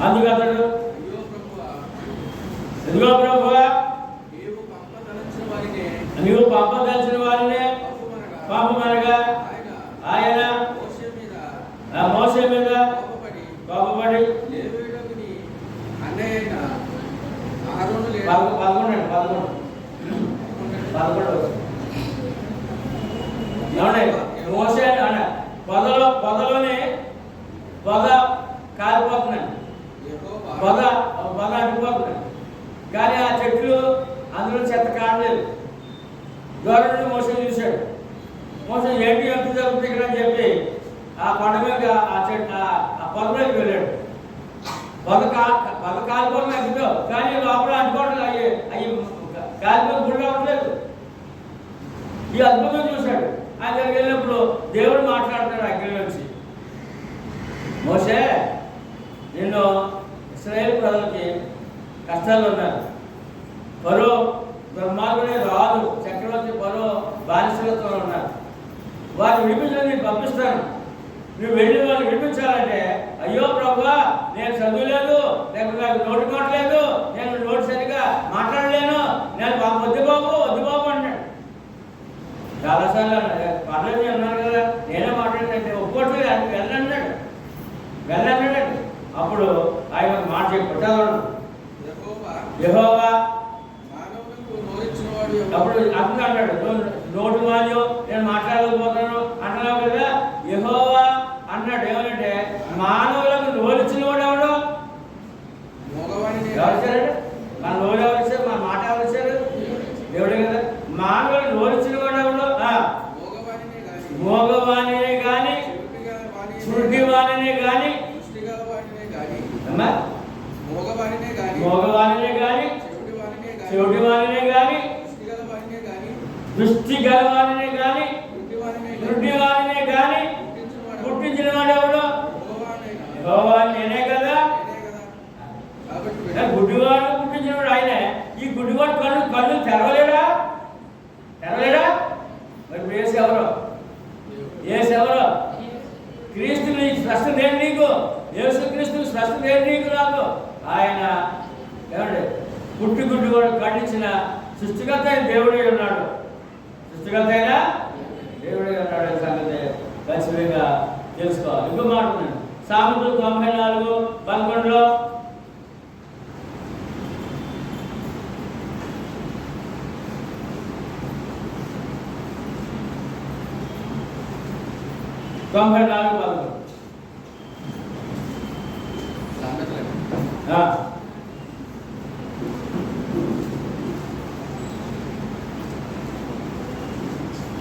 అందుకతడు ఇదిగో ప్రభువా నీవు పంపదలిచిన వారినే పాపమనగా ఆయన మోషే మీద కోపపడి 11 మోషే పొదలోనే పొద కాలిపోతున్నాడు, పొద అడ్డుపోతున్నాడు. కానీ ఆ చెట్లు అందులో చెత్త కాడలేదు. దూరం నుండి మోసం చూశాడు. మోసం ఏంటి ఎంత జరుగుతుంది ఇక్కడ అని చెప్పి ఆ కొండ మీద ఆ చెట్టు ఆ పొదలోకి వెళ్ళాడు. పొద కాలిపోతుంది అగ్గితో, కానీ లోపల అంటుకోవడం అవి కాలిపోయి గుడి రావట్లేదు. ఈ అద్భుతం చూశాడు. ఆయన దగ్గరికి వెళ్ళినప్పుడు దేవుడు మాట్లాడుతాడు అగ్ని నుంచి, మోషే నిన్ను ఇశ్రాయేలు ప్రజలకి కష్టాలు ఉన్నారు, ఫరో దుర్మార్గుడే రాదు, చక్రవర్తి ఫరో బానిసలతో ఉన్నారు, వారిని విడిపించడం నేను పంపిస్తాను, నువ్వు వెళ్ళి వాళ్ళు విడిపించాలంటే అయ్యో ప్రభువా నేను చదువులేదు, లేకపోతే నాకు నోటి మాటలేదు, నేను నోటి సరిగా మాట్లాడలేను, నేను వద్దు బాబు అన్నాడు. చాలాసార్లు అన్నాడు, పర్లేదు అన్నాను కదా నేనే మాట్లాడినంటే ఒప్పుకోవట్లేదు, ఆయన వెళ్ళన్నాడు. అప్పుడు ఆయన మాట చెప్పాడు, యెహోవా అప్పుడు అతను అన్నాడు, నోటు మాది నేను మాట్లాడలేకపోతాను అంటున్నావు కదా, యెహోవా అన్నాడు. ఏమనంటే మానవులకు నోరిచ్చిన వాడు ఎవడు? ఎవరు ఇచ్చారండి? మన నోరు ఎవరు ఇచ్చారు? మన మాట ఎవరు ఇచ్చారు? దేవుడే కదా. మానవులు నోరిచ్చిన వాడు ఎవడు? మోగవాణినే గాని చురుటివాణినే గాని మోగవాణినే గాని చెవిటివాణినే గాని దృష్టి గలవాణినే గాని గుడ్డివాణినే గాని పుట్టించిన వాడు ఎవడు? నేనే కదా. గుడ్డివాడు పుట్టించిన వాడు ఆయనే. ఈ గుడ్డివాడు కళ్ళు తెరవలేడా? మరి ఏసెవరు? క్రీస్తు స్పష్ట లేదు నీకు, యేసు క్రీస్తు స్పష్ట లేదు నీకు నాకు. ఆయన ఏమండి పుట్టి గుడ్డివాడు ఖండించిన సృష్టికర్త అయిన దేవుడే ఉన్నాడు. సృష్టికర్త అయినా దేవుడే ఉన్నాడు అనే సంగతి ఖచ్చితంగా తెలుసుకోవాలి. ఇంకో మాట ఉన్నాడు సామెతలు 94:11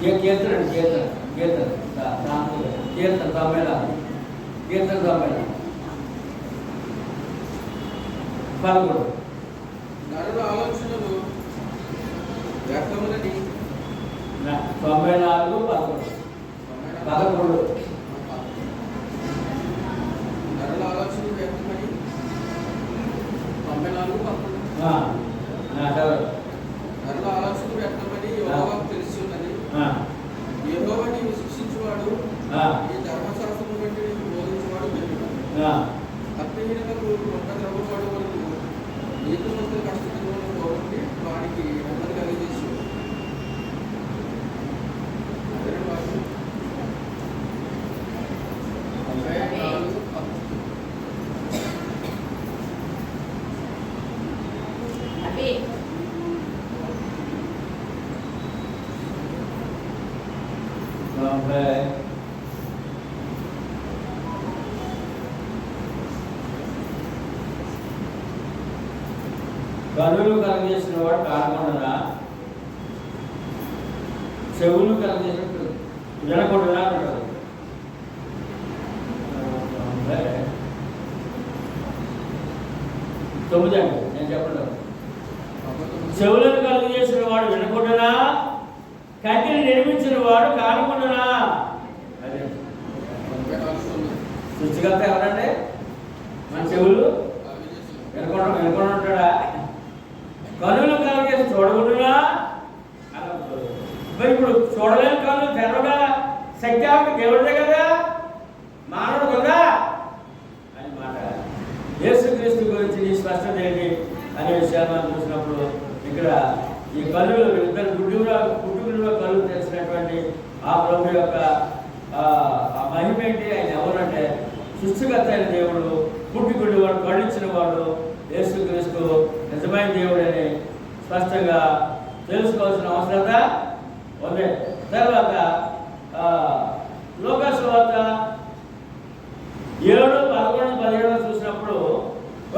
94:11 కీర్తన 11 నరుల ఆలోచనలు వ్యర్థములని 94:11 నరుల ఆలోచనలు వ్యర్థమని 94:11 నరుల ఆలోచనలు వ్యర్థమని యెహోవాకు తెలిసి ఉన్నది. యెహోవా నీవు శిక్షించువాడు, ఈ ధర్మశాస్త్రము బట్టి నీకు బోధించువాడు మెరుగు. అర్థహీనతకు కొండ ద్రవ్యపడు వరకు నీతిమంతుల కష్టంలో పోగొట్టి వానికి నెమ్మది కలిగజేసి కనులు కలిగేసిన వాడు కానకుండా చెవులు కలిగేసినట్టు వినకుండా అంటారు. తొమ్మిది అండి నేను చెప్పడం. చెవులను కలిగేసిన వాడు వినకుండా, కంటిని నిర్మించిన వాడు కానకుండా. అదే సృష్టికర్త ఎవరండి? మన చెవులు వినకుండా ఉంటాడా? కనులు కలిగేసి చూడకుండా, మరి ఇప్పుడు చూడలేని కళ్ళు తెరవగా శక్తి ఆమె దేవుడిదే కదా, మానవుడు కదా అని మాట. యేసుక్రీస్తు గురించి నీ స్పష్టత ఏంటి అనే విషయాన్ని మనం చూసినప్పుడు ఇక్కడ ఈ కళ్ళు ఇద్దరు పుట్టుకుడిలో కళ్ళు తెలిసినటువంటి ఆ ప్రభు యొక్క ఆ మహిమ ఏంటి? ఆయన ఎవరంటే సృష్టికర్త అయిన దేవుడు, పుట్టుకుడి వాడు, కళ్ళు ఇచ్చిన వాడు యేసుక్రీస్తు నిజమైన దేవుడు అని స్పష్టంగా తెలుసుకోవాల్సిన అవసరత ఉంది. తర్వాత లోకాసు వార్త 7, 11, 17 చూసినప్పుడు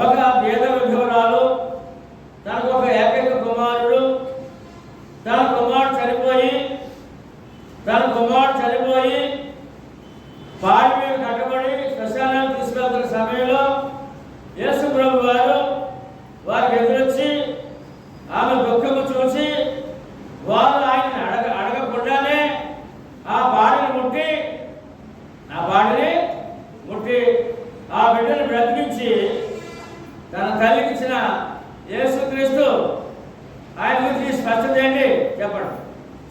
ఒక పేద విధవరాలు తనకు ఒక ఏకైక కుమారుడు, తన కుమారుడు చనిపోయి పాడి మీద కట్టబడి శ్మశానానికి తీసుకెళ్తున్న సమయంలో యేసు ప్రభు వారు వారికి ఎదురొచ్చి ఆమె దుఃఖము చూసి వారు ఆయన అడగకుండానే ఆ బాడిని ముట్టి ఆ బిడ్డను బ్రతికించి తన తల్లికి ఇచ్చిన యేసుక్రీస్తు ఆయన గురించి స్పష్టత ఏంటి చెప్పండి.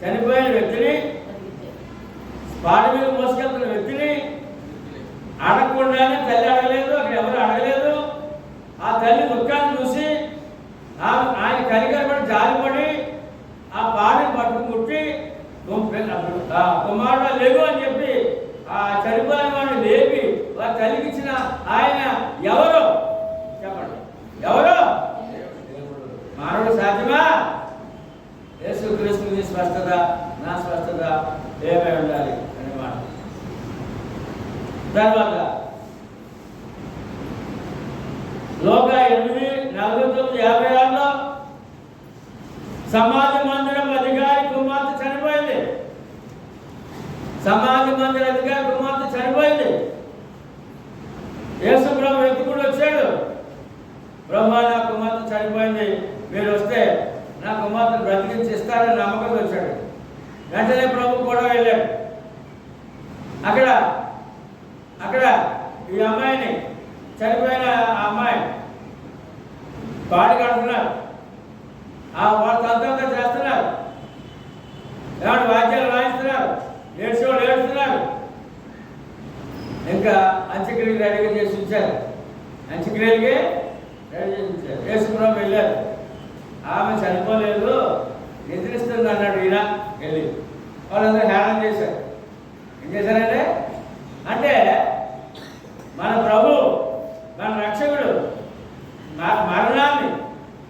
చనిపోయిన వ్యక్తిని, బాడి మీద మోసుకెళ్తున్న వ్యక్తిని అడగకుండానే, తల్లి అడగలేదు, అక్కడ ఎవరు అడగలేదు, ఆ తల్లి దుఃఖాన్ని చూసి ఆయన కనికరపడి జారిపడి ఆ బాడిని పట్టుకు ముట్టి కుమారుడు లేవు అని చెప్పి ఆ చనిపోయిన వాడిని లేపి వారి తల్లికి ఇచ్చిన ఆయన ఎవరు చెప్పండి? ఎవరు? మానవుడు సాధ్యమా? యేసుక్రీస్తుని స్పష్టత, నా స్పష్టత ఏమై ఉండాలి అన్నమాట. తర్వాత లోక 8:49-56లో సమాజ మందిరం అధికారి కుమార్తె చనిపోయింది. సమాజ మందిర అధికారి కుమార్తె చనిపోయింది. యేసు ప్రభు ఎత్తుకుడు వచ్చాడు. బ్రహ్మ నా కుమార్తె చనిపోయింది, మీరు వస్తే నా కుమార్తె బ్రతికించి ఇస్తారని నమ్మకం వచ్చాడు. వెంటనే ప్రభు కూడా వెళ్ళాడు. అక్కడ ఈ అమ్మాయిని, చనిపోయిన ఆ అమ్మాయి పాడి కడుతున్నారు, వాళ్ళు అంతా చేస్తున్నారు, ఏమంటే వాద్యాలు వాయిస్తున్నారు, ఏడుస్తున్నారు. ఇంకా అంత్యక్రియకి రెడీగా చేసి ఉంచారు. అంత్యక్రియలకి రెడీ చేసి ఉంచారు. యేసుప్రభు వెళ్ళారు. ఆమె చనిపోలేదు, నిద్రిస్తుంది అన్నాడు ఈయన వెళ్ళి. వాళ్ళందరూ హేళన చేశారు. ఏం చేశారంటే అంటే మన ప్రభు, మన రక్షకుడు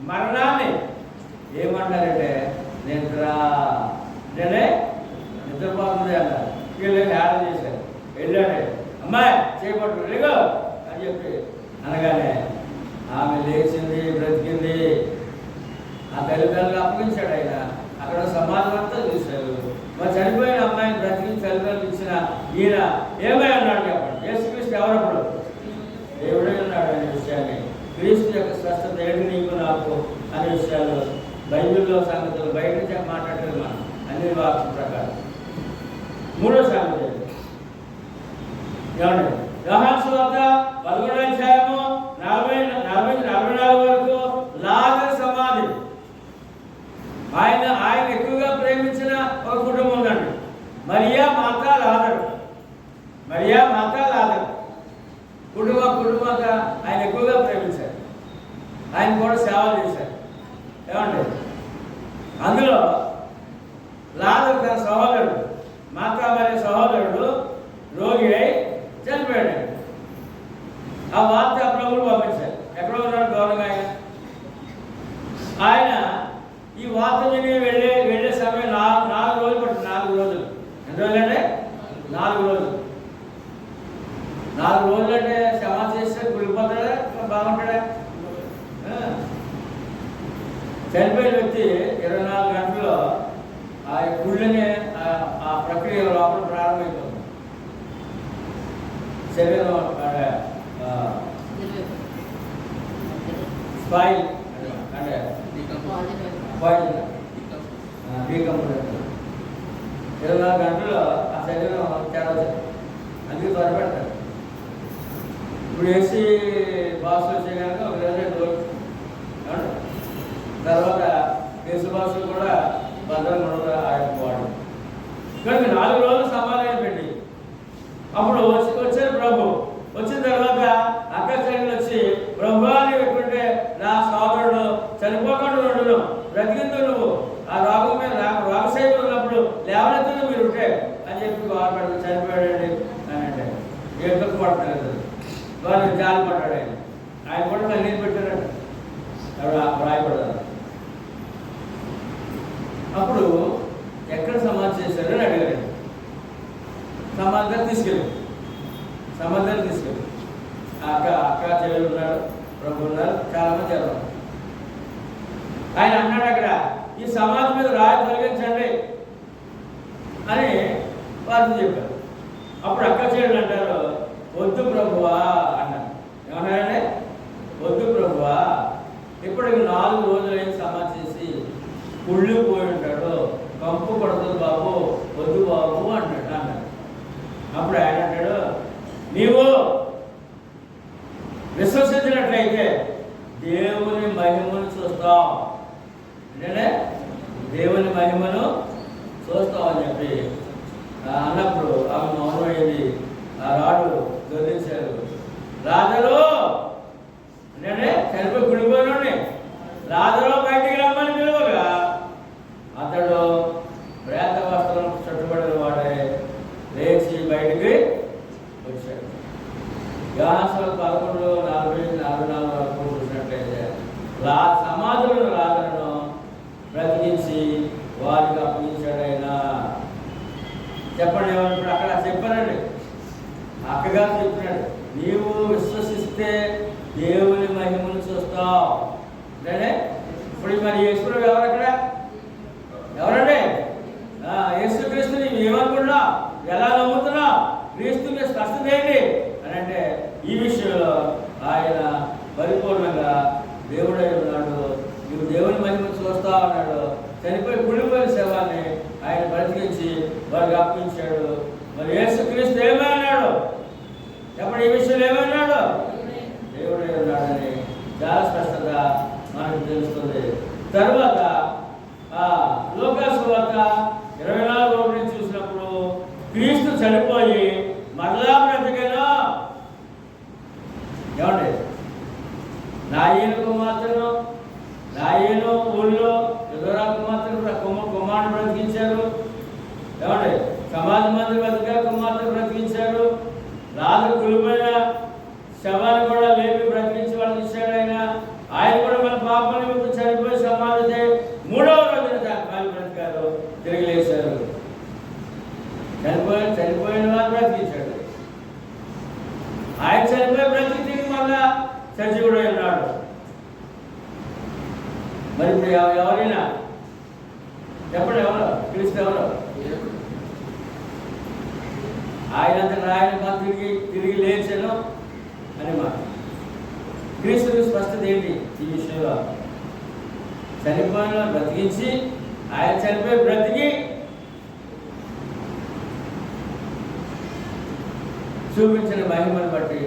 మరణాన్ని ఏమంటారంటే నిద్రపోతుంది అన్నారు. వీళ్ళు హేళన చేశారు. వెళ్ళాడు, అమ్మాయి చేయబట్టు వెళ్ళిగో అని చెప్పి అనగానే ఆమె లేచింది, బ్రతికింది. ఆ తల్లిదండ్రులు అప్పగించాడు ఆయన. అక్కడ సమాజం అంతా చూశారు. మరి చనిపోయిన అమ్మాయిని బ్రతికించి తల్లిదండ్రులు ఇచ్చిన ఈయన ఏమై ఉన్నాడు చెప్పండి? యేసుక్రీస్తు ఎవరప్పుడు? దేవుడే ఉన్నాడు అనే విషయాన్ని, క్రీస్తు యొక్క స్వస్థత ఏంటి నీకు నాకు అనే విషయాలు బైబిల్లో సంగతులు బయట నుంచి మాట్లాడలేదు మనం అన్ని వాక్య ప్రకారం. మూడో సంగతి ఏమండి? యోహాను సువార్త 11:40-44 వరకు లాజరు సమాధి. ఆయన ఎక్కువగా ప్రేమించిన ఒక కుటుంబం ఉందండి. మరియా మార్తా లాజరు కుటుంబంగా ఆయన ఎక్కువగా ప్రేమించారు. ఆయన కూడా సేవలు చేశారు. ఏమండి? అందులో లాజరు తన సహోదరుడు, మార్తా మరియ సహోదరుడు రోగి అయి చనిపోయాడు. ఆ వార్త ప్రభువులు పంపించారు. ఎక్కడో ఉన్నాడు గౌరవంగా ఆయన. ఈ వార్త విని వెళ్ళే సమయం 4 రోజులు పట్టింది. 4 రోజులు. ఎన్ని రోజులంటే 4 రోజులు. 4 రోజులు అంటే సమాధి చేస్తే కుళ్ళిపోతాడా బాగుంటాడా? చనిపోయిన వ్యక్తి 24 గంటల్లో ఆ కుళ్ళని ఆ ప్రక్రియ లోపల ప్రారంభమైపోతుంది. శరీరం స్పాయిల్ అంటే పాయిజన్ డీకంపోజ్. 24 గంటల్లో ఆ శరీరం తేడా, అందుకే త్వరపెడతారు. ఇప్పుడు ఏసీ బాస్ వచ్చే కనుక ఒక 22 రోజులు తర్వాత ఏసీ బాసులు కూడా భద్రంగా ఉండదు ఆగిపోవడం. కనుక 4 రోజులు సమాధానం పెట్టి అప్పుడు వచ్చారు ప్రభు. వచ్చిన తర్వాత అక్కడికి వచ్చి ప్రభు అని పెట్టుకుంటే నా సోదరుడు చనిపోకుండా ఉండను, బ్రతికిందు నువ్వు, ఆ రోగం మీద రోగశైలి ఉన్నప్పుడు లేవనెత్తును మీరు ఉంటే అని చెప్పి బాధపడదు. చనిపోయాడండి అని అంటే ఏం తప్పు పడతలేదు, వాళ్ళు జాలి పడ్డాడు. ఆయన కూడా కన్నీరు పెట్టాడు, రాయపడ్డారు. అప్పుడు ఎక్కడ సమాధి చేశారని అడిగారు. సమాధానం తీసుకెళ్ళి అక్క చెల్లెలు ఉన్నాడు, ప్రభు ఉన్నారు, చాలామంది చేద్దాం. ఆయన అన్నాడు అక్కడ, ఈ సమాధి మీద రాయి తొలగించండి అని వారిని చెప్పారు. అప్పుడు అక్క చెల్లెలు అంటారు, వద్దు ప్రభువా అన్నారు. ఏమన్నారంటే వద్దు ప్రభువా, ఇప్పటికి 4 రోజులైన సమాధి చేసి కుళ్ళిపోయి ఉంటాడు, కంపు కొడుతుంది బాబు, వద్దు బాబు అన్నాడు. అప్పుడు ఆయన అంటాడు, నీవు విశ్వసించినట్లయితే దేవుని మహిమను చూస్తావు, అంటే దేవుని మహిమను చూస్తావు అని చెప్పి అన్నప్పుడు ఆమె మౌనమైంది. ఆ రాడు దొరించారు. రాజరు అంటే చనిపోయి కుడిపోయినండి, రాజరు బయటికి రమ్మని పిలువగా అతడు ప్రేత వస్త్రం చుట్టుబడిన వాడే లేచి బయటికి వచ్చాడు. యోహాను 11:44 వరకు చూసినట్లయితే సమాధులను రాజులను బ్రతికించి వారికి అప్పగించాడు ఆయన. చెప్పండి ఏమన్నప్పుడు అక్కడ చెప్పారండి, అక్కగారు చెప్పినాడు, నీవు విశ్వసిస్తే దేవుని మహిమను చూస్తావు. అంటే ఇప్పుడు మరి యేసుప్రభు ఎవరు అక్కడ? ఎవరండి? యేసుక్రీస్తు. నీవు ఏమనుకున్నావు, ఎలా నమ్ముతున్నావు, క్రీస్తు మీద స్పష్టత ఏంటి అని అంటే ఈ విషయంలో ఆయన పరిపూర్ణంగా దేవుడై ఉన్నాడు. నువ్వు దేవుని మహిమను చూస్తా ఉన్నాడు. చనిపోయి కుళ్ళిపోయిన శవాన్ని ఆయన బ్రతికించి వారికి అప్పగించాడు. మరి యేసుక్రీస్తు ఏమన్నాడు? ఎప్పుడు ఈ విషయంలో ఏమన్నాడు? దేవుడే ఉన్నాడని చాలా స్పష్టత మనకు తెలుస్తుంది. తర్వాత లూకా సువార్త 24 చూసినప్పుడు క్రీస్తు చనిపోయి మరలా బ్రతికెను. ఏమండి, నాయను కుమార్తెను, నాయను ఊళ్ళో ఎదురా కుమారుడు బ్రతికించారు. ఏమండి, సమాజ మంది బ్రతికారు, కుమార్తెను బ్రతికించారు. రాజు కులిపోయిన శవాన్ని కూడా లేపి బ్రతికించి వాళ్ళకి ఇచ్చాడు ఆయన. ఆయన కూడా మన పాప నిమిత్తం చనిపోయి సమాధి 3వ రోజున కాలు బ్రతికారు, తిరిగి లేచారు. చనిపోయిన వారు బ్రతికించాడు. ఆయన చనిపోయి బ్రతికి తిరిగి మళ్ళా సజీవుడై ఉన్నాడు. మరి ఇప్పుడు ఎవరైనా చెప్పండి, ఎవరు క్రీస్తు? ఎవరు ఆయన తిరిగి లేచాను అని మాట. క్రీస్తు స్పష్టత ఏంటి ఈ విషయంలో? చనిపోయిన బ్రతికించి ఆయన చనిపోయి బ్రతికి చూపించిన మహిమను బట్టి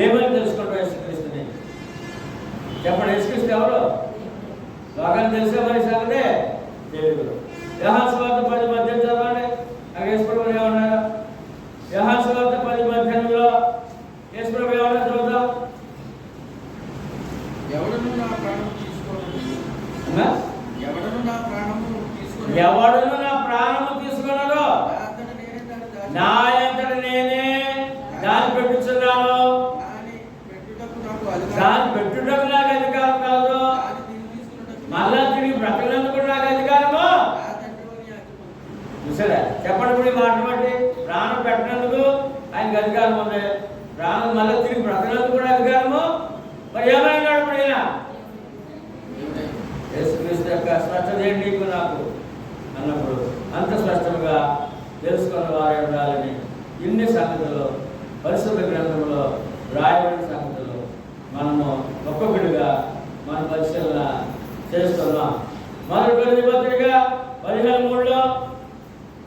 ఏమని తెలుసుకుంటాం యేసుక్రీస్తుని? చెప్పండి, యేసుక్రీస్తు ఎవరు? లోకాన్ని తెలిసే మరి సంగతే తెలియదు. యోహాను సువార్త 10:18 చదవండి. నాకు యేసుప్రభు ఏమన్నారు? యోహాను సువార్త 10:18లో యేసుప్రభు ఏమన్నా చూద్దాం. ఎవడను నా ప్రాణము తీసుకోనో నా అంతట నేనే దాన్ని పెట్టుచున్నాను. దాన్ని పెట్టుటకు నాకు అధికారం కాదు, మళ్ళా తిరిగి బ్రతకడానికి కూడా నాకు అధికారము చూసారా? చెప్పండి. ఇప్పుడు ఈ మాట బట్టి ప్రాణం పెట్టినందుకు ఆయనకు అధికారం ఉంది, ప్రాణం మళ్ళీ తిరిగి బ్రతకనందుకు కూడా అధికారము. మరి ఏమైనా ఇప్పుడు ఈయన యేసుక్రీస్తు యొక్క స్పష్టత ఏంటి నీకు నాకు అన్నప్పుడు అంత స్పష్టంగా తెలుసుకున్న వారు ఉండాలని ఇన్ని సంగతులు పరిశుద్ధ గ్రంథంలో రాయబడిన సంగతులు మనము ఒక్కొక్కటిగా మన పరిశీలన చేస్తున్నాం. మొదటి కొరింథీ పత్రిక 15:3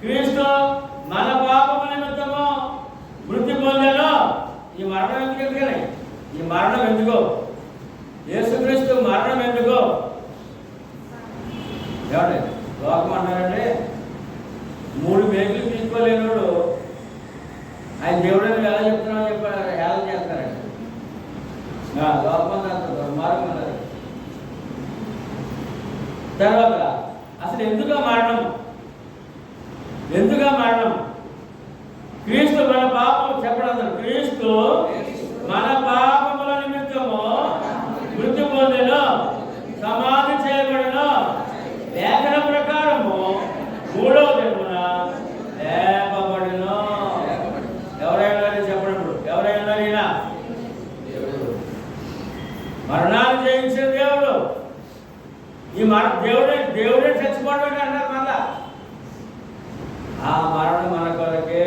క్రీస్తు మన పాపము నిమిత్తము మృతి పొందెను. ఈ మరణం ఎందుకని? ఈ మరణం ఎందుకో? యేసుక్రీస్తు మరణం ఎందుకో? ఏమండి లోకం అన్నారంటే 3 మేకులు తీసుకోలేనోడు ఆయన దేవుడని ఎలా చెప్తున్నామని చెప్పారు, హేళన చేస్తారండి. లోకం అంత దుర్మార్గం అన్నారు. తర్వాత అసలు ఎందుకు మరణం? ఎందుకు మరణం? క్రీస్తు మన పాపం చెప్పడం, క్రీస్తు మన పాపముల నిమిత్తము మృతి పొందెను, సమాధి చేయబడెను, లేఖన ప్రకారము 3వ దినమున లేపబడెను. ఎవరైనా చెప్పడం, ఎవరైనా మరణాన్ని జయించిన దేవుడు. ఈ దేవుడే చచ్చిపోవడం అన్నారు. మళ్ళా ఆ మరణం మన కొరకే,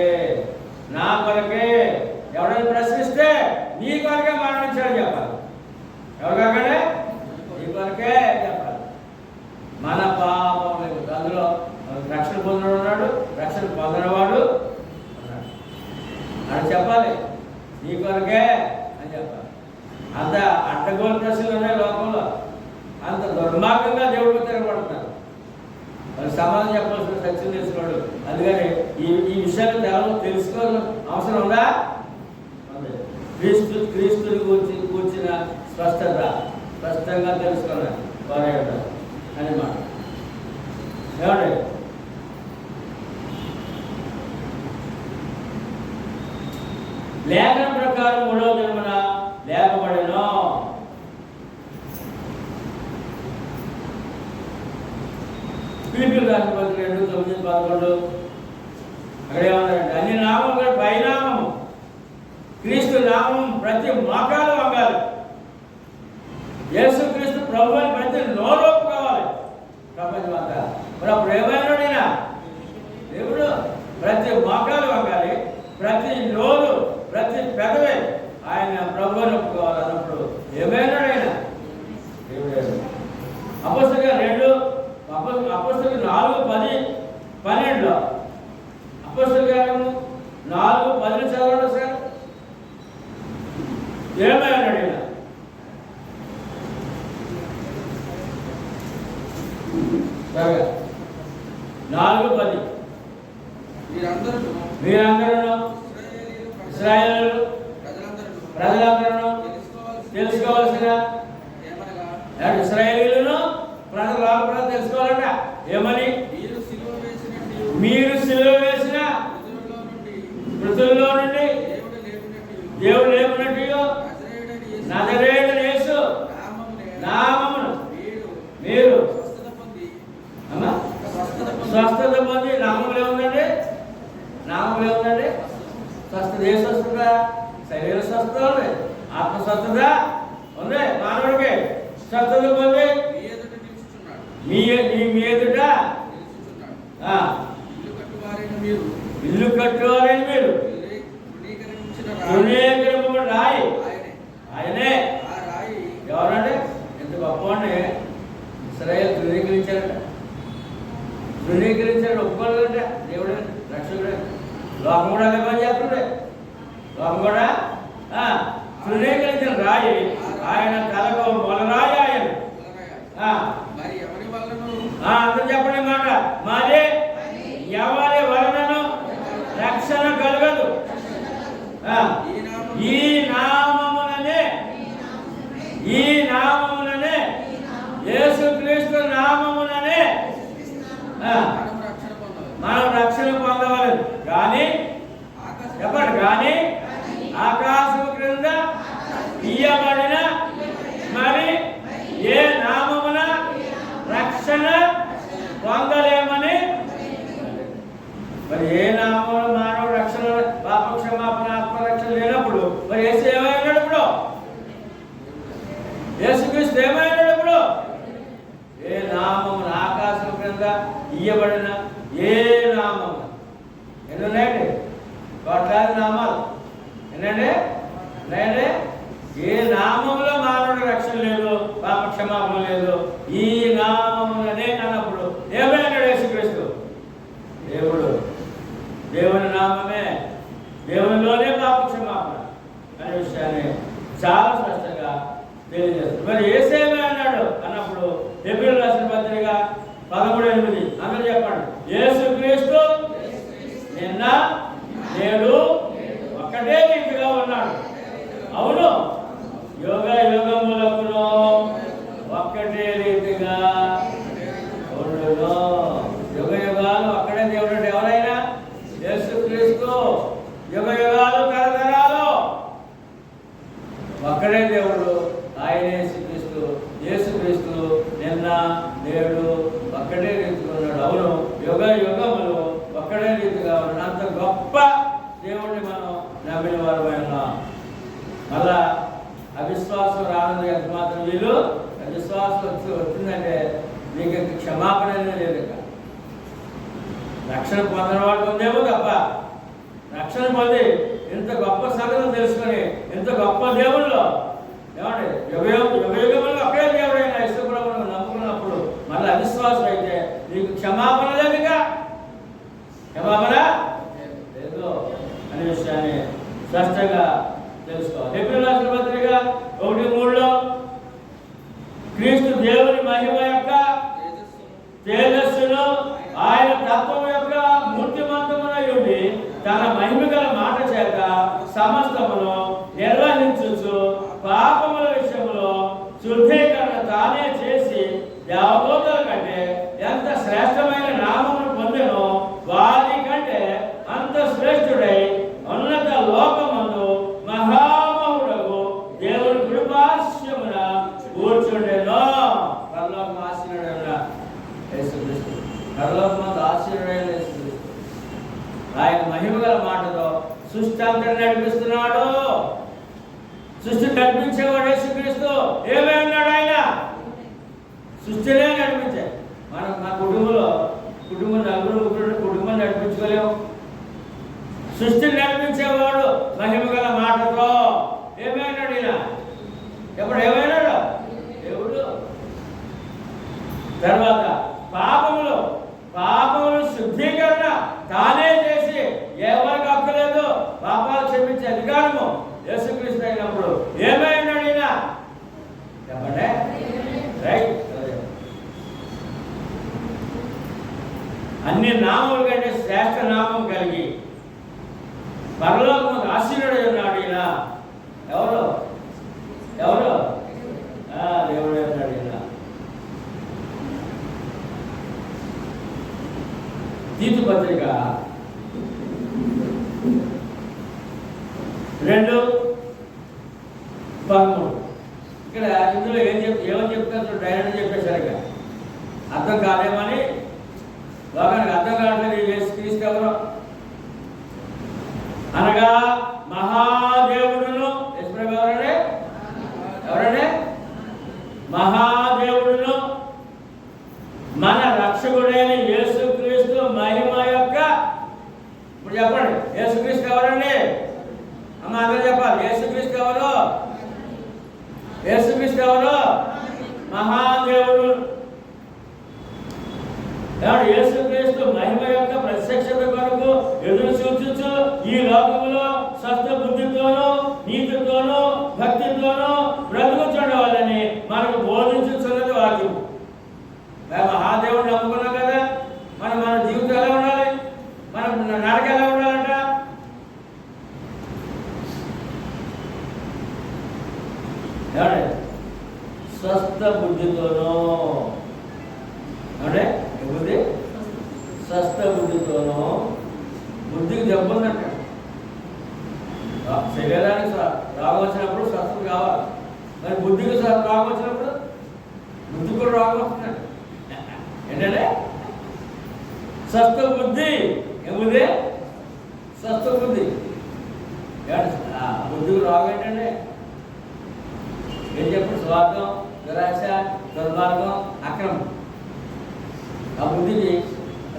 నా కొరకే. ఎవరైనా ప్రశ్నిస్తే నీ కొరకే మరణించాడు చెప్పాలి. ఎవరికనే? నీ కొరకే చెప్పాలి. మన పాపం అందులో రక్షణ పొందిన ఉన్నాడు, రక్షణ పొందినవాడు ఉన్నాడు అని చెప్పాలి. నీ కొరకే అని చెప్పాలి. అంత అడ్డగోలు ప్రశ్నలు ఉన్నాయి లోకంలో. అంత దుర్మార్గంగా దేవుడికి తిరగబడుతున్నారు. వాళ్ళు సమాధానం చెప్పాల్సిన సత్యం తెలుసుకోడు. అందుకని ఈ విషయాలు తెలుసుకోవాల్సిన అవసరం ఉందా? క్రీస్తుని కూర్చిన స్పష్టంగా తెలుసుకున్నారు వారే అని మాట. ఏమండి? లేఖన ప్రకారం 3వ దినమున లేపబడెను. ఫిలిప్పీయులకు రాసిన పత్రిక 2:9-11 అక్కడ ఏమన్నారంటే అన్ని నామములు పైనామము క్రీస్తు నామం ప్రతి మోకాలు వంగాలి. యేసుక్రీస్తు ప్రభు అని ప్రతి నోరు కావాలి ప్రపంచమంతా. మరి అప్పుడు ఏమైనా దేవుడు ప్రతి మోకాలు వంగాలి, ప్రతి నోరు, ప్రతి పెదవి ఆయన ప్రభు అని ఒప్పుకోవాలి. అన్నప్పుడు ఏమైనా దేవుడే. అపోస్తలుల 4:10-12 అపోస్తలుల 4:10 చదవండి సార్. ఏమైనా సరే 4:10 మీరందరూ ఇశ్రాయేలు ప్రజలందరూ తెలుసుకోవాల్సిన ఇశ్రాయేలీయులను ప్రజలు కూడా తెలుసుకోవాలంట. ఏమని? మీరు సిలువ వేసిన మృతుల్లో నుండి దేవుడు లేపినట్టు నజరేయుడైన యేసు నామమున మీరు స్వస్థత పొంది. నామములు ఏముందండి? స్వస్థత. ఏ స్వస్థత? శరీర స్వస్థత ఉంది, ఆత్మ స్వస్థత ఉంది. మానవుడికి స్వస్థత పొంది మీ ఎదుట ఇల్లు కట్టువారని మీరు తృణీకరింపబడిన రాయి ఆయనే. ఎవరంటే ఎంత గొప్పవాడిని ఇశ్రాయేలు తృణీకరించాడు ఒప్పుకోలేదంటే దేవుడు రక్షకుడే. లోకం కూడా అదే పని చేస్తుండే. లోకం కూడా తృణీకరించిన రాయి ఆయన తలకు మొలరాయి ఆయన. అందరూ చెప్పండి మాట. మరి ఎవరి వలనను రక్షణ కలగదు. ఈ నామముననే యేసుక్రీస్తు నామముననే మనం రక్షణ పొందవాలి. కానీ చెప్పండి, కానీ ఆకాశం క్రింద ఇయ్యబడిన మరి ఏ నామమున రక్షణ మరి ఏ నామంలో మానవుడు రక్షణ పాప క్షమాపణ ఆత్మరక్షణ లేనప్పుడు మరి యేసు ఏమైనాడు ఇప్పుడు? యేసుక్రీస్తు ఏమైనాడు ఇప్పుడు? ఏ నామము ఆకాశం క్రింద ఇయ్యబడిన ఏ నామం ఎన్నున్నాయండి? కోట్లాది నామాలు ఏంటంటే లేదంటే ఏ నామంలో మానవుడు రక్షణ లేదు, పాప క్షమాపణ లేదు, ఈ నామములనే అన్నప్పుడు ఏమైనాడు యేసుక్రీస్తు? దేవుడు. దేవుని నామమే, దేవునిలోనే పాప క్షమాపణ అనే విషయాన్ని చాలా స్పష్టంగా తెలియజేస్తుంది. మరి యేసేమే అన్నాడు అన్నప్పుడు హెబ్రీయులకు రాసిన పత్రిక 13:8 అందరూ చెప్పండి. యేసుక్రీస్తు నిన్న నేడు ఒక్కటే రీతిగా ఉన్నాడు. అవును, యోగ యుగములకును ఒక్కటే రీతిగా ఉండును. యుగ యుగాలు ఒక్కడే దేవుడు. ఎవరైనా యేసుక్రీస్తు యుగ యుగాలు తరతరాలు ఒక్కడే దేవుడు. ఆయన యేసుక్రీస్తు. యేసుక్రీస్తు నిన్న నేడు ఒక్కడే రీతిగా ఉన్నాడు. అవును, యుగ యుగములు ఒక్కడే రీతిగా ఉన్నాడు. అంత గొప్ప దేవుడిని మనం నమ్మిన వారమైన మళ్ళా అవిశ్వాసం రానుంది. ఎంత మాత్రం వీళ్ళు అవిశ్వాసం వచ్చిందంటే నీకు క్షమాపణ లేదు. రక్షణ పొందిన వాడు ఉందేమో తప్ప రక్షణ పొంది ఇంత గొప్ప సంగతులు తెలుసుకొని ఇంత గొప్ప దేవుళ్ళు ఏమండి యుగయుగంలో ఒకే దేవుడైనా ఇష్టపడమని నమ్ముకున్నప్పుడు మళ్ళీ అవిశ్వాసం అయితే నీకు క్షమాపణ లేదుగా. క్షమాపణ లేదు అనే విషయాన్ని స్పష్టంగా తెలుసుకోవాలి. హెబ్రీయులకు రాసిన పత్రిక 1:3 క్రీస్తు దేవుని మహిమ యొక్క తేజస్సును ఆయన తత్వం యొక్క మూర్తిమంతమునై ఉండి తన మహిమ గల మాట చేత సమస్తమును నిర్వహించుచు పాపముల విషయంలో శుద్ధీకరణ తానే చేసి దేవదూతల కంటే ఎంత శ్రేష్టమైన నామమును పొందెనో వారి కంటే అంత శ్రేష్ఠుడై ఉన్నత లోకమందు మహామహుడగు దేవుని కృపాస్యమున కూర్చుండెను. పరలోకం ఆశీనుడైన యేసుక్రీస్తు. పరలోకమందు ఆశీనుడైన యేసుక్రీస్తు ఆయన మహిమ గల మాటతో సృష్టి అంతా నడిపిస్తున్నాడు. సృష్టి నడిపించేవాడు యేసుక్రీస్తు. ఏమై ఉన్నాడు ఆయన? సృష్టినే నడిపించే. మన కుటుంబం నలుగురు ముగ్గురు కుటుంబం నడిపించుకోలేము. సృష్టిని నడిపించేవాడు మహిమ గల మాటతో ఏమైనాడు ఈయన? ఎప్పుడు ఏమైనాడు? దేవుడు. తర్వాత పాపములు శుద్ధీకరణ తానే చేసి ఎవరికి హక్కలేదు పాపాలు క్షమించే అధికారము యేసుక్రీస్తు అయినప్పుడు ఏమైనాడు ఈయన? చెప్పండి. రైట్. అన్ని నామముల కంటే శ్రేష్ఠ నామం కలిగి పరలోకము ఆశీనుడై ఉన్నాడు ఈయన. ఎవరు? దేవుడే ఉన్నాడు ఈయన. తీతు పత్రిక 2:13 ఇక్కడ ఇందులో ఏమని చెప్తారు? డైరెక్ట్ చెప్పేసరిగా అర్థం కాదేమని లోకానికి అర్థం కావట్లేదు. యేసుక్రీస్తు ఎవరు అనగా మహాదేవుడును. ఎవరండి? మహాదేవుడును మన రక్షకుడైన యేసుక్రీస్తు మహిమ యొక్క. ఇప్పుడు చెప్పండి, యేసుక్రీస్తు ఎవరండి? అమ్మ అందరూ చెప్పాలి. యేసుక్రీస్తు ఎవరు? యేసుక్రీస్తు ఎవరు? మహాదేవుడు. యేసుక్రీస్తు మహిమ యొక్క ప్రత్యక్షత కొరకు ఎదురు చూచుచు ఈ లోకములో స్వస్థ బుద్ధితోనూ నీతితోనూ భక్తితోనూ బ్రతుకుచుండవాలని మనకు బోధించుతున్నది వాక్యం. మహాదేవుడు నమ్ముకున్నాం కదా, మన జీవితం ఎలా ఉండాలి? మన నడక ఎలా ఉండాలంట? స్వస్థ బుద్ధితోనూ. అంటే బుద్ధి స్వస్థ బుద్ధితోనూ. బుద్ధికి దెబ్బందంట. శరీరానికి రోగం వచ్చినప్పుడు స్వస్థత కావాలి. మరి బుద్ధికి రోగం వచ్చినప్పుడు బుద్ధి కూడా రోగం వస్తున్నాడు. ఏంటంటే స్వస్థ బుద్ధి. ఏముంది?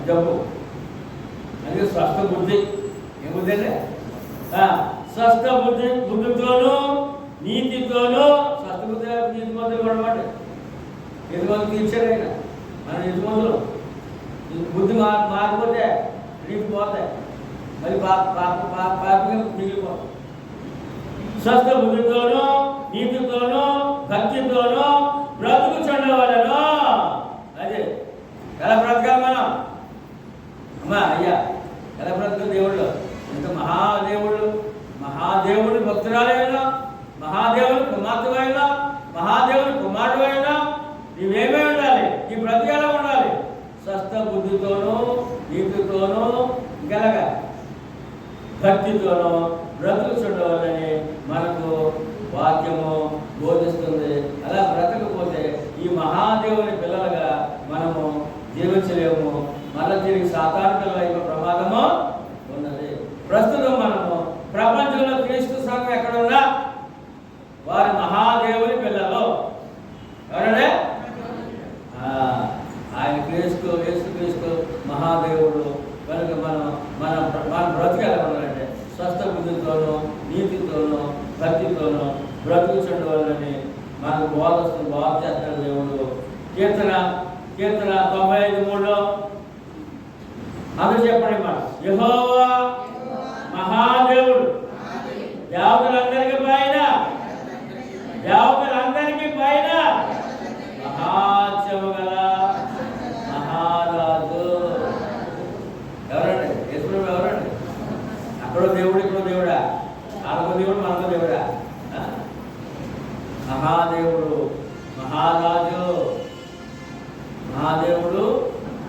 జబ్బు. అది స్వస్థ బుద్ధి. ఏం బుద్ధి అంటే స్వస్థ బుద్ధితోనూ నీతితోనూ. స్వస్థ బుద్ధి నీతి మందులు కూడా మాట. నీతి మందులు తీర్చారు ఆయన. మన నీతి మందులు బుద్ధి మారిపోతే నీతి పోతాయి, మరి పాపంగా మిగిలిపోతాయి. స్వస్థ బుద్ధితోనూ నీతితోనూ భక్తితోనూ బ్రతుకుచుండవలెను. అదే ఎలా బ్రతకాలి మనం? అమ్మా అయ్యా ఎలా బ్రతుకు? దేవుళ్ళు ఎంత మహాదేవుడు భక్తురాలైనా, మహాదేవుని కుమార్తెమైనా, దేవుని కుమారుడైనా నీవేమే ఉండాలి, నీ బ్రతికేలా ఉండాలి. స్వస్థ బుద్ధితోనూ నీతితోనూ గలగా భక్తితోనూ బ్రతుకు చూడవాలని మనకు వాక్యము బోధిస్తుంది. అలా బ్రతకపోతే ఈ మహాదేవుని పిల్లలుగా మనము జీవించలేము. మళ్ళీ తిరిగి సాతాను పిల్లల యొక్క ప్రమాదము ఉన్నది. ప్రస్తుతం మనము ప్రపంచంలో క్రీస్తు సంఘం ఎక్కడున్నా వారి మహాదేవుని పిల్లలు. ఎవరంటే ఆయన యేసుక్రీస్తు మహాదేవుడు కనుక మన బ్రతికి ఎలా ఉండాలంటే స్వస్థ బుద్ధితోనూ నీతితోనూ భక్తితోనూ బ్రతుకుచుండ వల్లని మనకు బాధ చేస్తాడు దేవుడు. కీర్తన 95:3 అందరూ చెప్పండి మాట. యెహోవా మహాదేవుడు, దేవతలందరికీ పైన మహాత్యము గల మహారాజు. ఎవరండి? యేసుప్రభువు ఎవరండి? అక్కడో దేవుడు ఇక్కడో దేవుడా? ఆడకో దేవుడు మనకో దేవుడా? మహాదేవుడు మహారాజు. మహాదేవుడు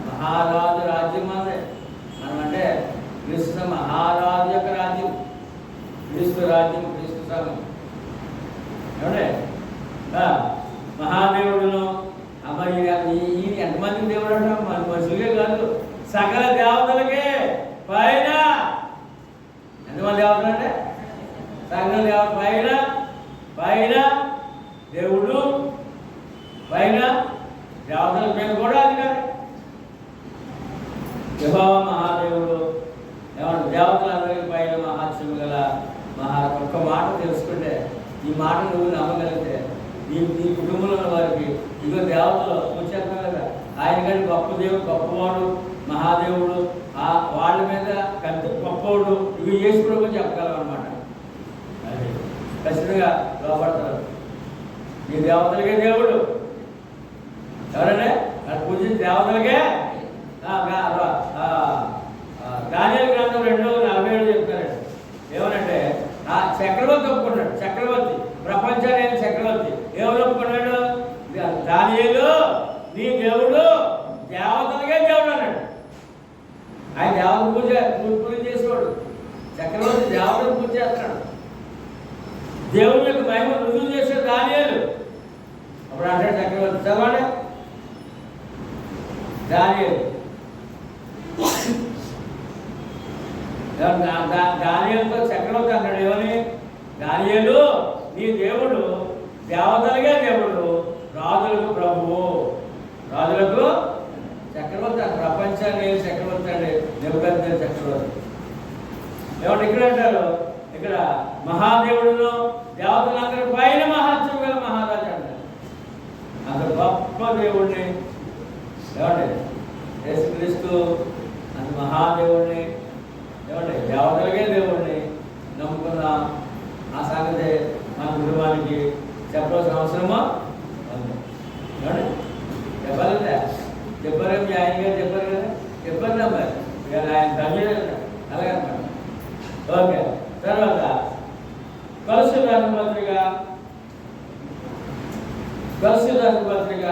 మహారాజు రాజ్యం అదే. మనం అంటే క్రీస్తు మహారాజు యొక్క రాజ్యం, క్రీస్తు రాజ్యం, క్రీస్తు సంఘం. ఏమంటే మహాదేవుడును అమ్మాయి ఎంతమందికి దేవుడు అంట? మన మనుషులకే కాదు, సకల దేవతలకే పైన. ఎంతమంది దేవతలు అంటే సకల దేవత పైన దేవుడు, పైన దేవతల పైన కూడా అధికారి. యెహోవా మహాదేవుడు ఏమంటే దేవతలందరికీ పైన మహాత్మ్యము గల ఒక్క మాట తెలుసుకుంటే, ఈ మాట నువ్వు నమ్మగలిగితే నీ కుటుంబంలో ఉన్న వారికి ఇదిగో దేవతలు వచ్చేస్తాం కదా, ఆయన కానీ గొప్ప దేవుడు, గొప్పవాడు, మహాదేవుడు, వాళ్ళ మీద పెద్ద గొప్పవాడు, ఇవి యేసుప్రభువు చెప్పగలం అన్నమాట. అది ఖచ్చితంగా లోపడతారు. ఈ దేవతలకే దేవుడు. ఎవరంటే అది పూజించి దేవతలకే. దానియేలు గ్రంథం 2:47 చెప్తారండి. ఏమనంటే చక్రవర్తి ఒప్పుకున్నాడు. చక్రవర్తి, ప్రపంచాన్ని చక్రవర్తి ఎవరు ఒప్పుకున్నాడు? దానియేలు నీ దేవుడు దేవతలకే దేవుడు అన్నాడు. ఆయన దేవత పూజ చేసేవాడు. చక్రవర్తి దేవతను పూజ చేస్తున్నాడు. దేవుని యొక్క మహిమ రుజువు చేశాడు దానియేలు. అప్పుడు అంటాడు చక్రవర్తి, చదవండి దానియేలు. దానియేలుతో చక్రవర్తి అన్నాడు ఏమని? దానియేలు నీ దేవుడు దేవతలకే దేవుడు, రాజులకు ప్రభువు. రాజులకు చక్రవర్తి. ప్రపంచాన్ని చక్రవర్తి అండి, నెబుకద్నెజరు చక్రవర్తి. ఏమంటే ఇక్కడ అంటారు, ఇక్కడ మహాదేవుడును దేవతలందరి పైన మహాత్మ్యం గల మహారాజు అంటారు. అంత గొప్ప దేవుడిని ఏమంటే యేసుక్రీస్తు అంత మహాదేవుడిని, ఏమంటే దేవతలకే దేవుడిని నమ్ముకున్న ఆ సంగతి మన కుటుంబానికి చెప్పవలసిన అవసరమా ఉంది. ఏమండి చెప్పాలంటే చెప్పారేం? ఆయన గారు చెప్పారు కదా, చెప్పారు మరి ఇక ఆయన తమిళ అలాగనమాట. ఓకే, తర్వాత కొలస్సీయులకు రాసిన పత్రిక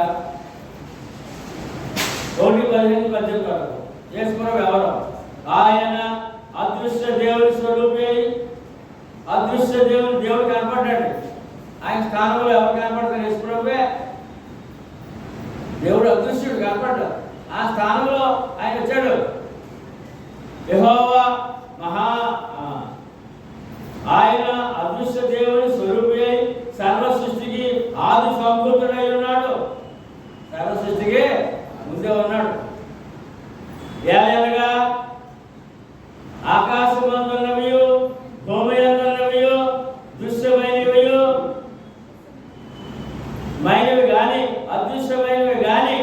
1:15-18 వరకు. యేసుప్రభువు ఎవరు? ఆయన అదృశ్య దేవుని స్వరూపి. అదృశ్య దేవుడు కనపడ్డాడు. ఆయన స్థానంలో ఎవరు కనపడతారు? యేసుప్రభువే. దేవుడు అదృశ్యుడు కనపడ్డాడు. ఆ స్థానంలో ఆయన వచ్చాడు. యెహోవా ఆయన అదృశ్య దేవుని స్వరూపి అయి సర్వ సృష్టికి ఆది సంభూతుడై ఉన్నాడు. సర్వ సృష్టికి ముందే ఉన్నాడు. ఆకాశమందున్నవియు భూమియందున్నవియు దృశ్యమైనవియు మైనవి గాని అదృశ్యమైనవి గాని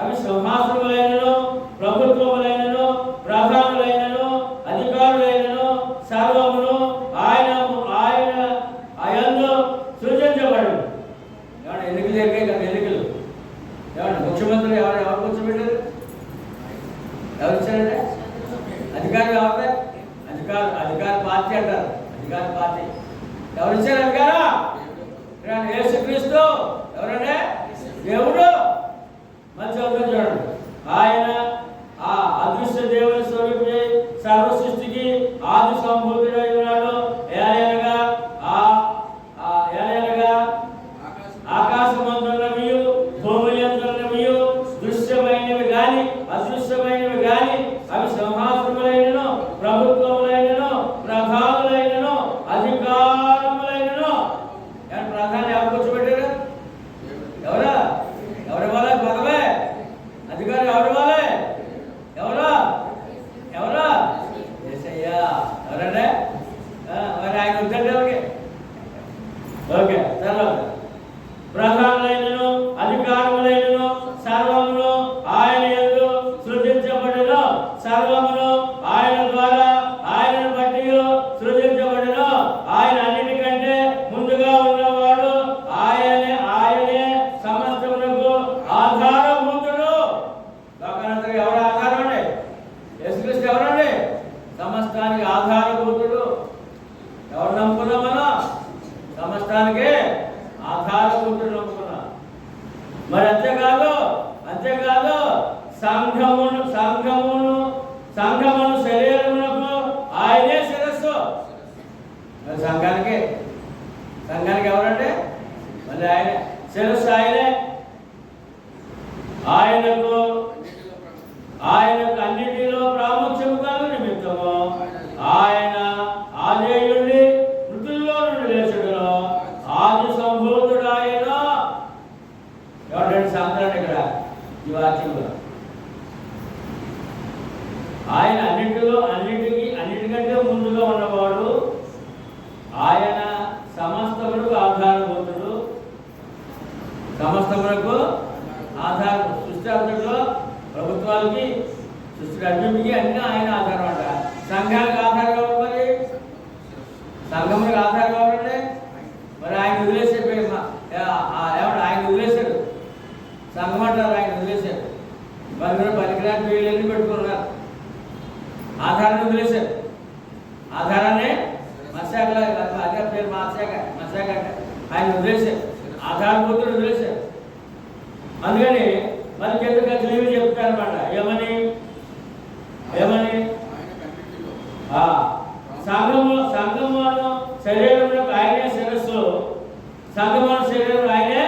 అవి సింహాసనములైనను ప్రభుత్వములైనను ప్రధానులైనను అధికారులైనను సర్వమును ఆయన అయందు సృజించబడు. ఏమన్నా ఎన్నికలు జరిగాయి కదా, ఎన్నికలు ఏమన్నా ముఖ్యమంత్రి ఎవరు కూర్చోబెట్టారు? ఎవరు ఇచ్చారంటే అధికారం ఎవరు? అధికార పార్టీ అంటారు. అధికార పార్టీ ఎవరు ఇచ్చారు అధికారం? యేసుక్రీస్తు. ఎవరంటే దేవుడు. మంచి అర్థం చూడండి. ఆయన ఆ అదృశ్య దేవుని స్వరూపి సర్వ సృష్టికి ఆది సంభూతుడై ఉన్నాడు. ఏలయనగా ఆకాశమందున్నవియు భూమియందున్నవియు దృశ్యమైనవి గాని అదృశ్యమైనవి గాని అవి సింహాసనములైనను ప్రభుత్వములైనను ప్రధానులైనను అధికారములైనను. ప్రధాని ఎవరు కూర్చోబెట్టారు? ఎవరా? ఎవరివ్వాలి పదవే? అధికారం ఎవరివ్వాలి? ఎవరా? యేసయ్యా. ఎవరంటే మరి ఆయన వద్దంటే ఎవరికి? ఓకే. తర్వాత ప్రధానులైనను అధికారములైనను సర్వమును ఆయన యందు సృజించబడును. సర్వమును ఆయన ద్వారా ఆయనను బట్టి సృజించబడును. ఆయన అన్నిటికంటే ముందుగా ఉన్నవాడు. ఆయనే సమస్తమునకు ఆధారభూతుడు. లోకానంతరికి ఎవరు ఆధారం అండి? యేసుక్రీస్తు. ఎవరండి? సమస్తానికి ఆధారభూతుడు. ఎవరు నమ్ముకున్నాం మనం? సమస్తానికి ఆధారభూతుడు నమ్ముకున్నాం. మరి అంతేకాదు సంఘమును శరీరమునకు ఆయనే శిరస్సు. సంఘానికి ఎవరంటే మళ్ళీ ఆయన శిరస్సు. ఆయనకు అన్నిటిలో ప్రాముఖ్యము కాదు నిమిత్తము ఆయన ఆదేయుడి మృతుల్లో నుండి లేచుడులో ఆది సంభూతుడు ఆయన. ఎవరంటే సాంతాడు ఇక్కడ ఈ వాక్యంలో. ఆయన అన్నిటికంటే ముందుగా ఉన్నవాడు. ఆయన సమస్తమునకు ఆధారభూతుడు. సమస్తమునకు ఆధారం. సృష్టి అంతట్లో ప్రభుత్వాలకి సృష్టి అన్నింటికి అన్నీ ఆయన ఆధారం అంట. సంఘానికి ఆధారం కావాలి. మరి సంఘమునికి ఆధారం కావాలంటే మరి ఆయన వదిలేసే ఆయన వదిలేశాడు. సంఘం అంటారు ఆయన వదిలేశాడు. మరి కూడా పనికిరాని వీళ్ళని పెట్టుకున్నారు. ఆధారాన్ని వదిలేశారు. ఆధారాన్ని మత్స్యాకలా అదే పేరు మత్స్యాక ఆయన వదిలేశారు. ఆధారభూతులు వదిలేశారు. అందుకని మనకి ఎందుకు తెలివి చెప్తారన్నమాట. ఏమని సంఘమును శరీరంలో ఆయనే శిరస్సు. సంఘమును శరీరం ఆయనే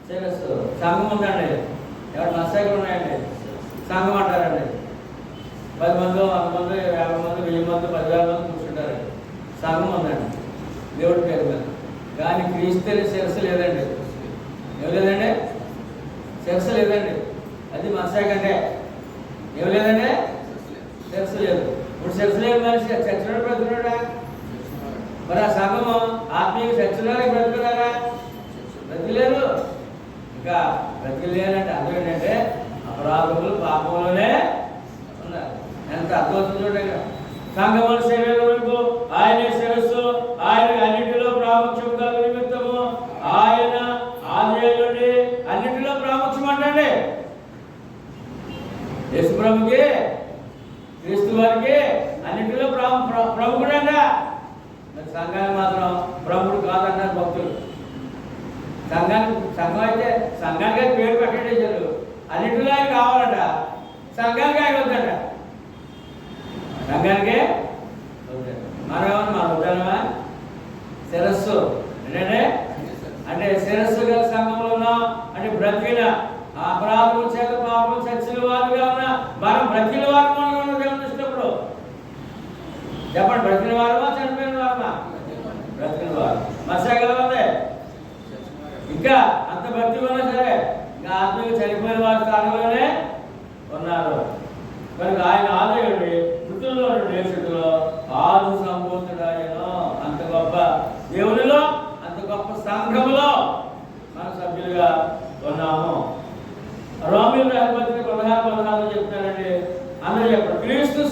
శిరస్సు. సంఘం ఉందండి. ఎవరు మత్స్యాకులు ఉన్నాయండి? సంఘం అంటారండి. 10 మంది 100 మంది 50 మంది 1000 మంది 10,000 మంది కూర్చుంటారు. సంఘం ఉందండి దేవుడి పేరు మీద. కానీ క్రీస్తు శిరస్సు లేదండి. ఏం లేదండి? శిరస్సు లేదండి. అది మత్స్యాకంటే ఏం లేదండి? శిరస్సు లేదు. ఇప్పుడు శిరస్సు లేదు మనిషి చచ్చినోడు బ్రతుకున్నాడా? మరి ఆ సంఘము ఆత్మీయ చచ్చినారా బ్రతుకున్నారా? బ్రతిలేరు. ఇంకా బ్రతిలేనంటే అర్థం ఏంటంటే అపరాధములు పాపంలోనే ఉన్నారు. ఎంత అర్థమవుతుంది చూడండి. సంఘముల శరీరములకు ఆయనే శిరస్సు. ఆయన అన్నింటిలో ప్రాముఖ్యం కలుగు నిమిత్తము ఆయన ఆదేయుడి అన్నింటిలో ప్రాముఖ్యం అంటండి. యేసు ప్రభుకి క్రీస్తు వారికి అన్నింటిలో ప్రముఖుడంట. సంఘానికి మాత్రం ప్రముఖుడు కాదన్నారు భక్తులు. సంఘం అయితే సంఘానికి పేరు పెట్టేసారు. అన్నింటిలో ఆయన కావాలంట. సంఘానికి ఆయన వద్దంట. సంఘానికి మనం వద్దనమా? శిరస్సు అంటే శిరస్సు గల సంఘంలో ఉన్నాం అంటే బ్రతికిన అపరాధం చేత పాపం చచ్చిన వారుగా ఉన్న మనం బ్రతికిన వారు ఉన్న దేవుని ఇష్టప్పుడు చెప్పండి. బ్రతికిన వారమా చనిపోయిన వారమా? బ్రతికిన వారు. మత్స్యగలవాదే ఇంకా అంత భక్తి ఉన్నా సరే ఇంకా ఆత్మీయ చనిపోయిన వారి స్థానంలోనే ఉన్నారు. కనుక ఆయన ఆలయుడి మృతుల్లో లేచుడు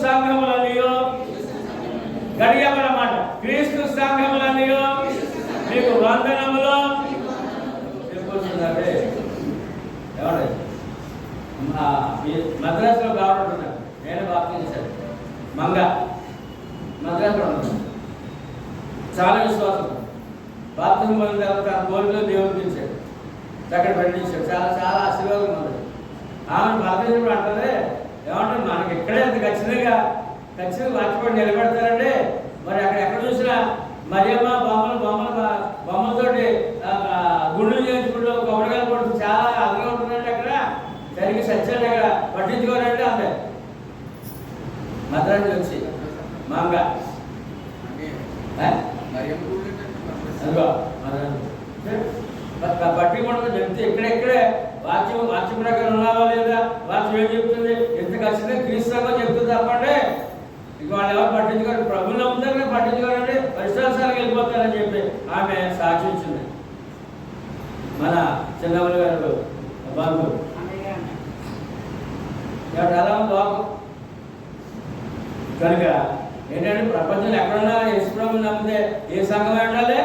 సంఘములనియో గడియమన్నమాట. క్రీస్తు సంఘములనియో మీకు వందనములు చెప్పుకుంటున్నారే. ఎవరు మద్రాసులో కావాలంటున్నారు. నేను బాప్తించాను మంగ మద్రాసులో ఉన్నాను. చాలా విశ్వాసం. బాప్తిజం పొందిన తర్వాత తన కోరికలో దేవుడు పిలిచాడు, చక్కటి పండించాడు. చాలా చాలా ఆశీర్వాదం ఉంది. ఆమెను బాప్తిజం అంటారే ఏమంటే మనకి ఇక్కడే అంత ఖచ్చితంగా వాచిపడి నిలబెడతారండి. మరి అక్కడ ఎక్కడ చూసినా మరియమ్మ బొమ్మలతోటి గుండెలు చేయించుకుంటూ కొబ్బరికాయలు కొడుతూ చాలా అదగా ఉంటుందండి. అక్కడ సరిగ్గా సత్యాన్ని అక్కడ పట్టించుకోరండి. అంతే మద్రాసు వచ్చి మాంగ పట్టించుకుంటుంది. చెప్తే ఇక్కడెక్కడే వాక్యం ప్రకారం ఉన్నావా లేదా, వాక్యం ఏం చెప్తుంది, ఎంత ఖచ్చితంగా క్రీస్తుగా చెప్తుంది తప్పండి. ఇక వాళ్ళు ఎవరు పట్టించుకోరు. ప్రభుని నమ్ముతారు పట్టించుకోరండి, పరిసరాలకు వెళ్ళిపోతారని చెప్పి ఆమె సాక్షి ఇచ్చింది. మన చిన్నవాళ్ళు గారు బంధువు ఎలా ఉంది లోకం కనుక ఏంటంటే ప్రపంచంలో ఎక్కడున్నా యేసుప్రభుని నమ్మితే ఏ సంఘమే ఉండాలి?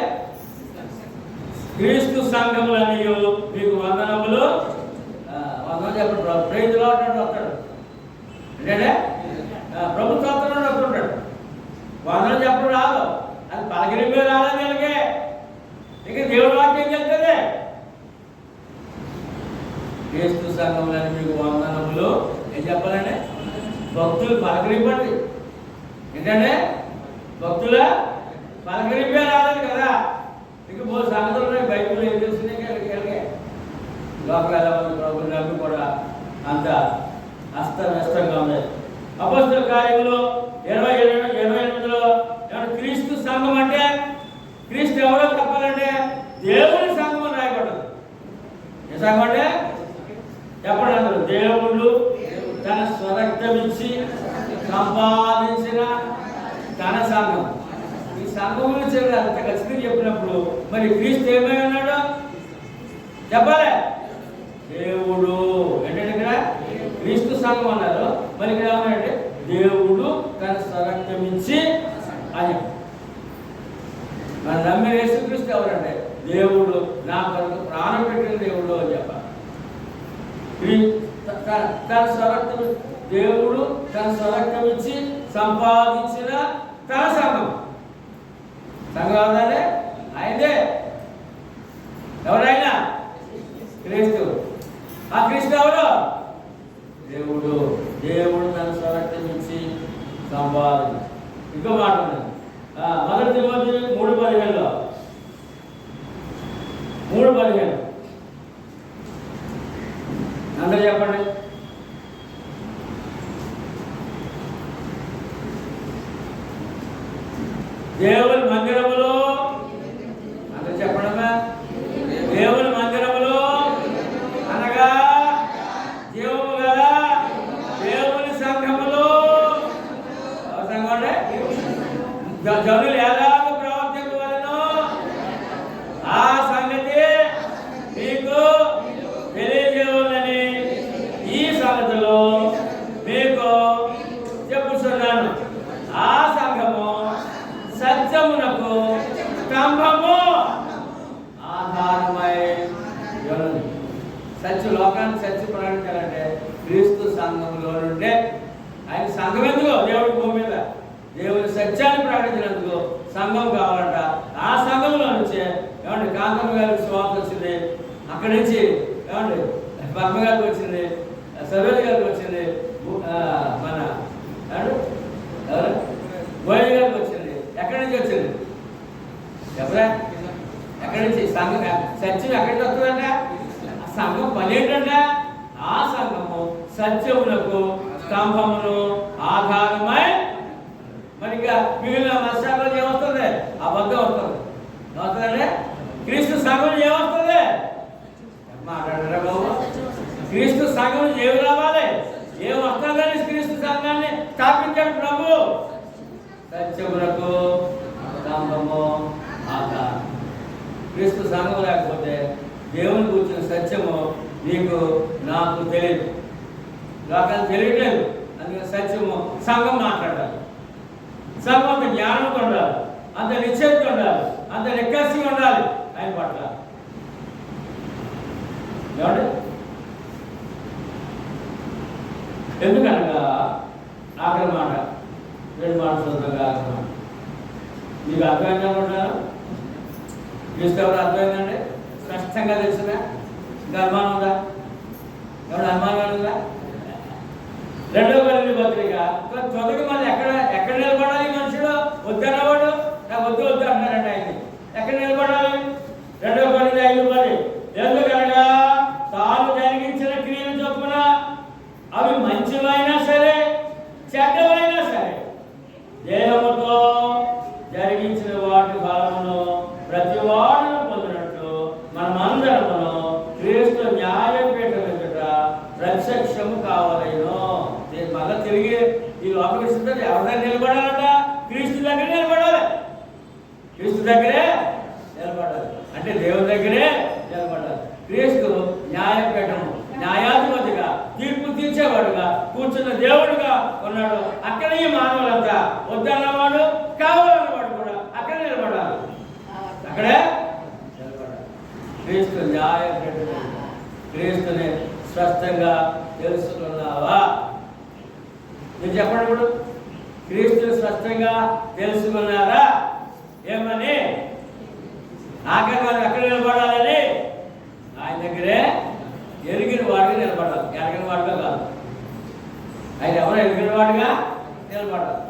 క్రీస్తు సంఘములనియు మీకు వందనములు. వందనం చెప్పండి. ప్రైజ్లో వస్తాడు ఏంటంటే ప్రభుత్వం వస్తుంటాడు. వందనం చెప్పడం రాదు, అది పలకరింపే రాలేదు వీళ్ళకి. ఇక దేవుడు వాక్యం చెప్తుంది. క్రీస్తు సంఘములని మీకు వందనములు ఏం చెప్పాలండి? భక్తులు పలకరింపండి. ఏంటంటే భక్తుల పలకరింపే రాలేదు కదా. ఇక సంగతులు ఉన్నాయి. బైబిల్ ఏం తెలుస్తుంది లోపల ఎలా ఉంది ప్రభుత్వ నమ్మి కూడా అంత అస్తవ్యస్తంగా ఉంది. అపొస్తలుల కార్యములు 28లో క్రీస్తు సంఘం అంటే క్రీస్తు ఎవరో చెప్పాలంటే దేవుని సంఘం అని రాయబడ్డది. ఏ సంఘం అంటే చెప్పండి అందరూ. దేవుడు తన స్వరక్తం ఇచ్చి సంపాదించిన తన సంఘం. ఈ సంఘం గురించి అంత ఖచ్చితంగా చెప్పినప్పుడు మరి క్రీస్తు ఏమై ఉన్నాడు చెప్పాలి? దేవుడు. ఏంటంటే ఇక్కడ క్రీస్తు సంఘం అన్నారు, మరి ఇక్కడ ఏమన్నాడంటే దేవుడు తన స్వరక్తం ఇచ్చి అని. మన నమ్మిన యేసుక్రీస్తు ఎవరంటే దేవుడు నా కొరకు ప్రాణం పెట్టిన దేవుడు అని చెప్పాలి. తన స్వరక్తం దేవుడు తన స్వరక్తం ఇచ్చి సంపాదించిన తన సంఘం. సంఘం ఎవరంటే ఆయనే. ఎవరైనా క్రీస్తు. ఆ క్రీస్తు ఎవరు? దేవుడు. దేవుడు తన స్వరక్తం ఇచ్చి సంపాదించి. ఇంకో మాట ఉన్నది 1 తిమోతి 3:15 3:15 అందరూ చెప్పండి. దేవుని మందిరములో అందరూ చెప్పడమా? దేవుని మందిరములో అనగా జీవము గల దేవుని సంఘములో. సంఘం అంటే జనులు ఎలాగ ప్రవర్తించవలెనో ఆ సంగతి మీకు తెలియజేయాలని ఈ సంగతిలో మీకు చెప్పుతున్నాను. ఆ సంఘము సత్యమునకు స్తంభము ఆధారమై ఉన్నది. సత్య లోకాన్ని సత్య ప్రకటించాలంటే క్రీస్తు సంఘంలో నుండే. ఆయన సంఘం ఎందుకు? దేవుడి భూమి మీద దేవుని సత్యాన్ని ప్రకటించినందుకు సంఘం కావాలంట. ఆ సంఘంలో నుంచే ఏమండి కాంతమ్మ గారికి స్వార్థ వచ్చింది. అక్కడి నుంచి ఏమండి పద్మ గారికి వచ్చింది, సరోజ గారికి వచ్చింది, మన ఎవరు గోయ గారికి వచ్చింది. ఎక్కడి నుంచి వచ్చింది చెప్పరా? ఎక్కడి నుంచి? సంఘం సత్యం ఎక్కడి నుంచి వస్తుందంట? సంఘం పని ఏంటంట? ఆ సంఘము సత్యములకు స్తంభమును ఆధారమై. మరి ఇంకా మిగిలిన మత్స్యాలు ఏమొస్తుంది? అబద్ధం వస్తుంది. ఏమవుతుందంటే క్రీస్తు సంఘం ఏమొస్తుంది? మాట్లాడరా బాబు. క్రీస్తు సంఘం ఏమి రావాలి? ఏం వస్తుందని క్రీస్తు సంఘాన్ని స్థాపించాడు ప్రభు. సత్యములకు స్తంభము ఆధారం. క్రీస్తు సంఘం లేకపోతే దేవుని కూర్చున్న సత్యము నీకు నాకు తెలియదు. లోకానికి తెలియట్లేదు. అందుకే సత్యము సంఘం మాట్లాడాలి. సంఘం అంత జ్ఞానంతో ఉండాలి, అంత నిశ్చయిత ఉండాలి, అంత నిక్కసిగా ఉండాలి ఆయన పట్ల. ఏమండి? ఎందుకనగా ఆఖరి మాట, 2 మాటలు చదువుగా ఆఖరి మాట మీకు అర్థమైందా ఉంటారు? క్రీస్తు ఎవరు అర్థమైందండి? స్పష్టంగా తెలుసుగా? ఇంకా అనుమానం ఉందా? ఎవరు అనుమానం ఉందా? 2వ కొరింథీ పత్రిక చదువుకి మళ్ళీ ఎక్కడ నిలబడాలి మనుషుడు? వద్దన్నవాడు నాకు వద్దు అంటున్నారండి ఆయన. ఎక్కడ నిలబడాలి? 2వ కొరింథీ 5:10 ఎందుకనగా తాను జరిగించిన క్రియలు చొప్పున అవి మంచివైనా సరే చెడ్డవైనా సరే దేహముతో జరిగించిన వాటి ఫలమును ప్రతి వాడును పొందినట్లు మనమందరమును క్రీస్తు న్యాయపీఠం ఎదుట ప్రత్యక్షము కావాలేనో. నేను మళ్ళా తిరిగి ఈ లోపలికి వస్తుంటే ఎవరైనా నిలబడాలంట? క్రీస్తు దగ్గర నిలబడాలి. క్రీస్తు దగ్గరే నిలబడాలి అంటే దేవుని దగ్గరే నిలబడాలి. క్రీస్తు న్యాయపీఠము, న్యాయాధిపతిగా, తీర్పు తీర్చేవాడుగా కూర్చున్న దేవుడుగా ఉన్నాడు. అక్కడ ఈ మానవులంతా వద్దన్నవాడు కావాలన్నవాడు కూడా అక్కడ నిలబడాలి, అక్కడే నిలబడాలి. క్రీస్తు న్యాయపీఠం. క్రీస్తుని స్పష్టంగా తెలుసుకున్నావా? మీరు చెప్పండి. ఇప్పుడు క్రీస్తుని స్పష్టంగా తెలుసుకున్నారా? ఏమని? ఆఖరి వాళ్ళు ఎక్కడ నిలబడాలని? ఆయన దగ్గరే ఎరిగిన వాడిగా నిలబడాలి, ఎరగిన వాడిగా కాదు. ఆయన ఎవరో ఎరిగిన వాడిగా నిలబడాలి.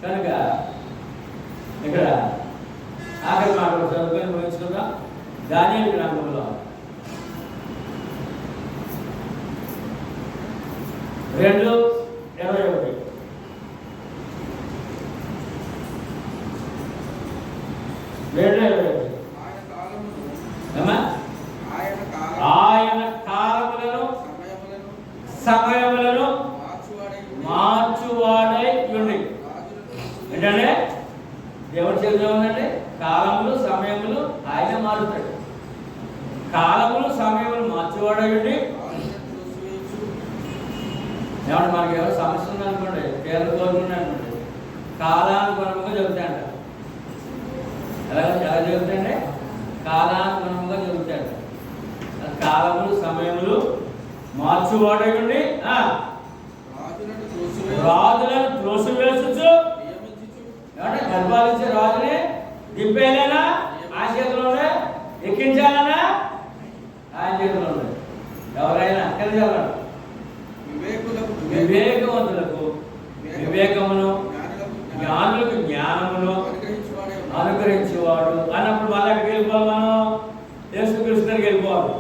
కనుక ఇక్కడ ఆఖరి మాటలు చదువుకొని ముగించుకుందాం. దానియేలు గ్రంథంలో 2:21 ఆయన కాలములను సమయములను మార్చువాడై ఉండి. ఏంటంటే దేవుడి చేతిలో ఉందండి. కాలములు సమయములు ఆయన మారుతాడు. కాలములు సమయములు మార్చువాడై ఉండి. ఏమంటే మనకి ఎవరో సమస్య ఉందనుకోండి, పేర్లు కోరుకున్నటువంటి కాలానుగుణంగా చెబుతాడు. ఎలా జరుగుతాయండి? కాలానుగుణంగా జరుగుతాడు. కాలములు సమయములు మార్చువాడై ఉండి రాజులను త్రోసివేసుచు. ఏమంటే పరిపాలించే రాజుని దింపేయాలనా? ఆయన చేతిలోనే. ఎక్కించాలనా? ఆయన చేతిలోనే. ఎవరైనా తెలియజేయాలి. వివేకవంతులకు వివేకమును, జ్ఞానులకు జ్ఞానమును అనుగ్రహించేవాడు అన్నప్పుడు మళ్ళీ ఎక్కడికి వెళ్ళిపోవాలి? మనం యేసుక్రీస్తు దగ్గరికి వెళ్ళిపోవాలి.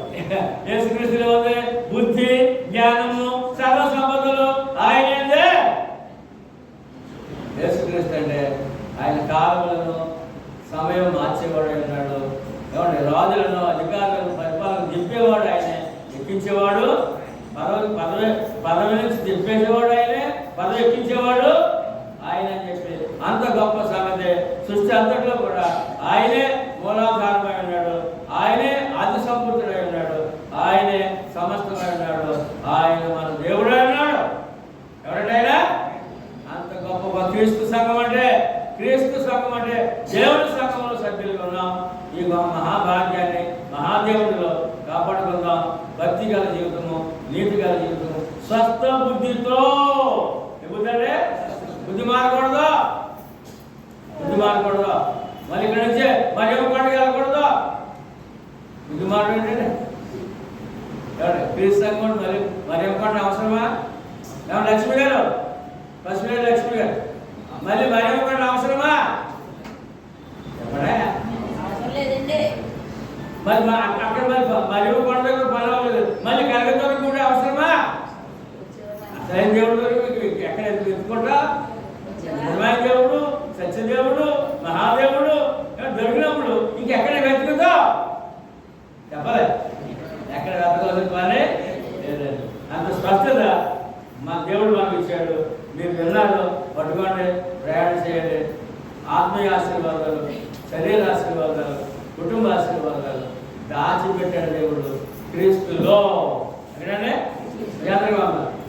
యేసుక్రీస్తులో ఉంది బుద్ధి, జ్ఞానము, సర్వ సంపదలు ఆయనే. యేసుక్రీస్తు అంటే ఆయన కాలములను సమయం మార్చేవాడు ఉన్నాడు. ఏమంటే రాజులను, అధికారులను, పరిపాలన దింపేవాడు ఆయనే, ఎక్కించేవాడు. పదవి నుంచి దింపేసేవాడు ఆయనే, పదవి ఎక్కించేవాడు ఆయన అని చెప్పి అంత గొప్ప సంగతి. సృష్టి అంతట్లో కూడా ఆయనే మూలాధారమై ఉన్నాడు, ఆయనే ఆది సంపూర్ణుడై ఉన్నాడు, ఆయనే సమస్తమై ఉన్నాడు, ఆయన మన దేవుడై ఉన్నాడు. ఎవరంటైనా అంత గొప్ప క్రీస్తు సంఘం అంటే, క్రీస్తు సంఘం అంటే దేవుడి సంఘంలో సభ్యులుగా ఉన్నాం. ఈ మహాభాగ్యాన్ని మహాదేవుడిలో కాపాడుకుందాం. భక్తి గల జీవితము, నీతి గల జీవితము, స్వస్థ బుద్ధితో. ఎప్పుడంటే బుద్ధి మారకూడదు, బుద్ధి మారకూడదు. మళ్ళీ ఇక్కడ నుంచే మరి ఏమో పండుగ వెళ్ళకూడదు. బుద్ధి మారడం ఏంటంటే క్రీస్తు సంఘం మరి ఏమో పండుగ అవసరమా? ఏమన్నా లక్ష్మి గారు, లక్ష్మి గారు మళ్ళీ మరి ఏమో పండుగ అవసరమా? చెప్పడా? మరి అక్కడ మరి పండుగ పని అవ్వలేదు. మళ్ళీ కలగతో కూడా అవసరమా? అసలు దేవుడు ఎక్కడ ఎత్తుకుంటా? నిజమైన దేవుడు, సత్యదేవుడు, మహాదేవుడు దొరికినప్పుడు ఇంకెక్కడ వెతుకుతా? చెప్పలే, ఎక్కడ వెతకవలసిన పని లేదండి. అంత స్పష్టత మా దేవుడు మనకు ఇచ్చాడు. మీరు విన్నారు, పట్టుకోండి, ప్రయాణం చేయండి. ఆత్మీయ ఆశీర్వాదాలు, శరీర ఆశీర్వాదాలు, కుటుంబ ఆశీర్వాదాలు దాచిపెట్టాడు దేవుడు క్రీస్తులో. ఎక్కడంటే అందరికీ వందనాలు.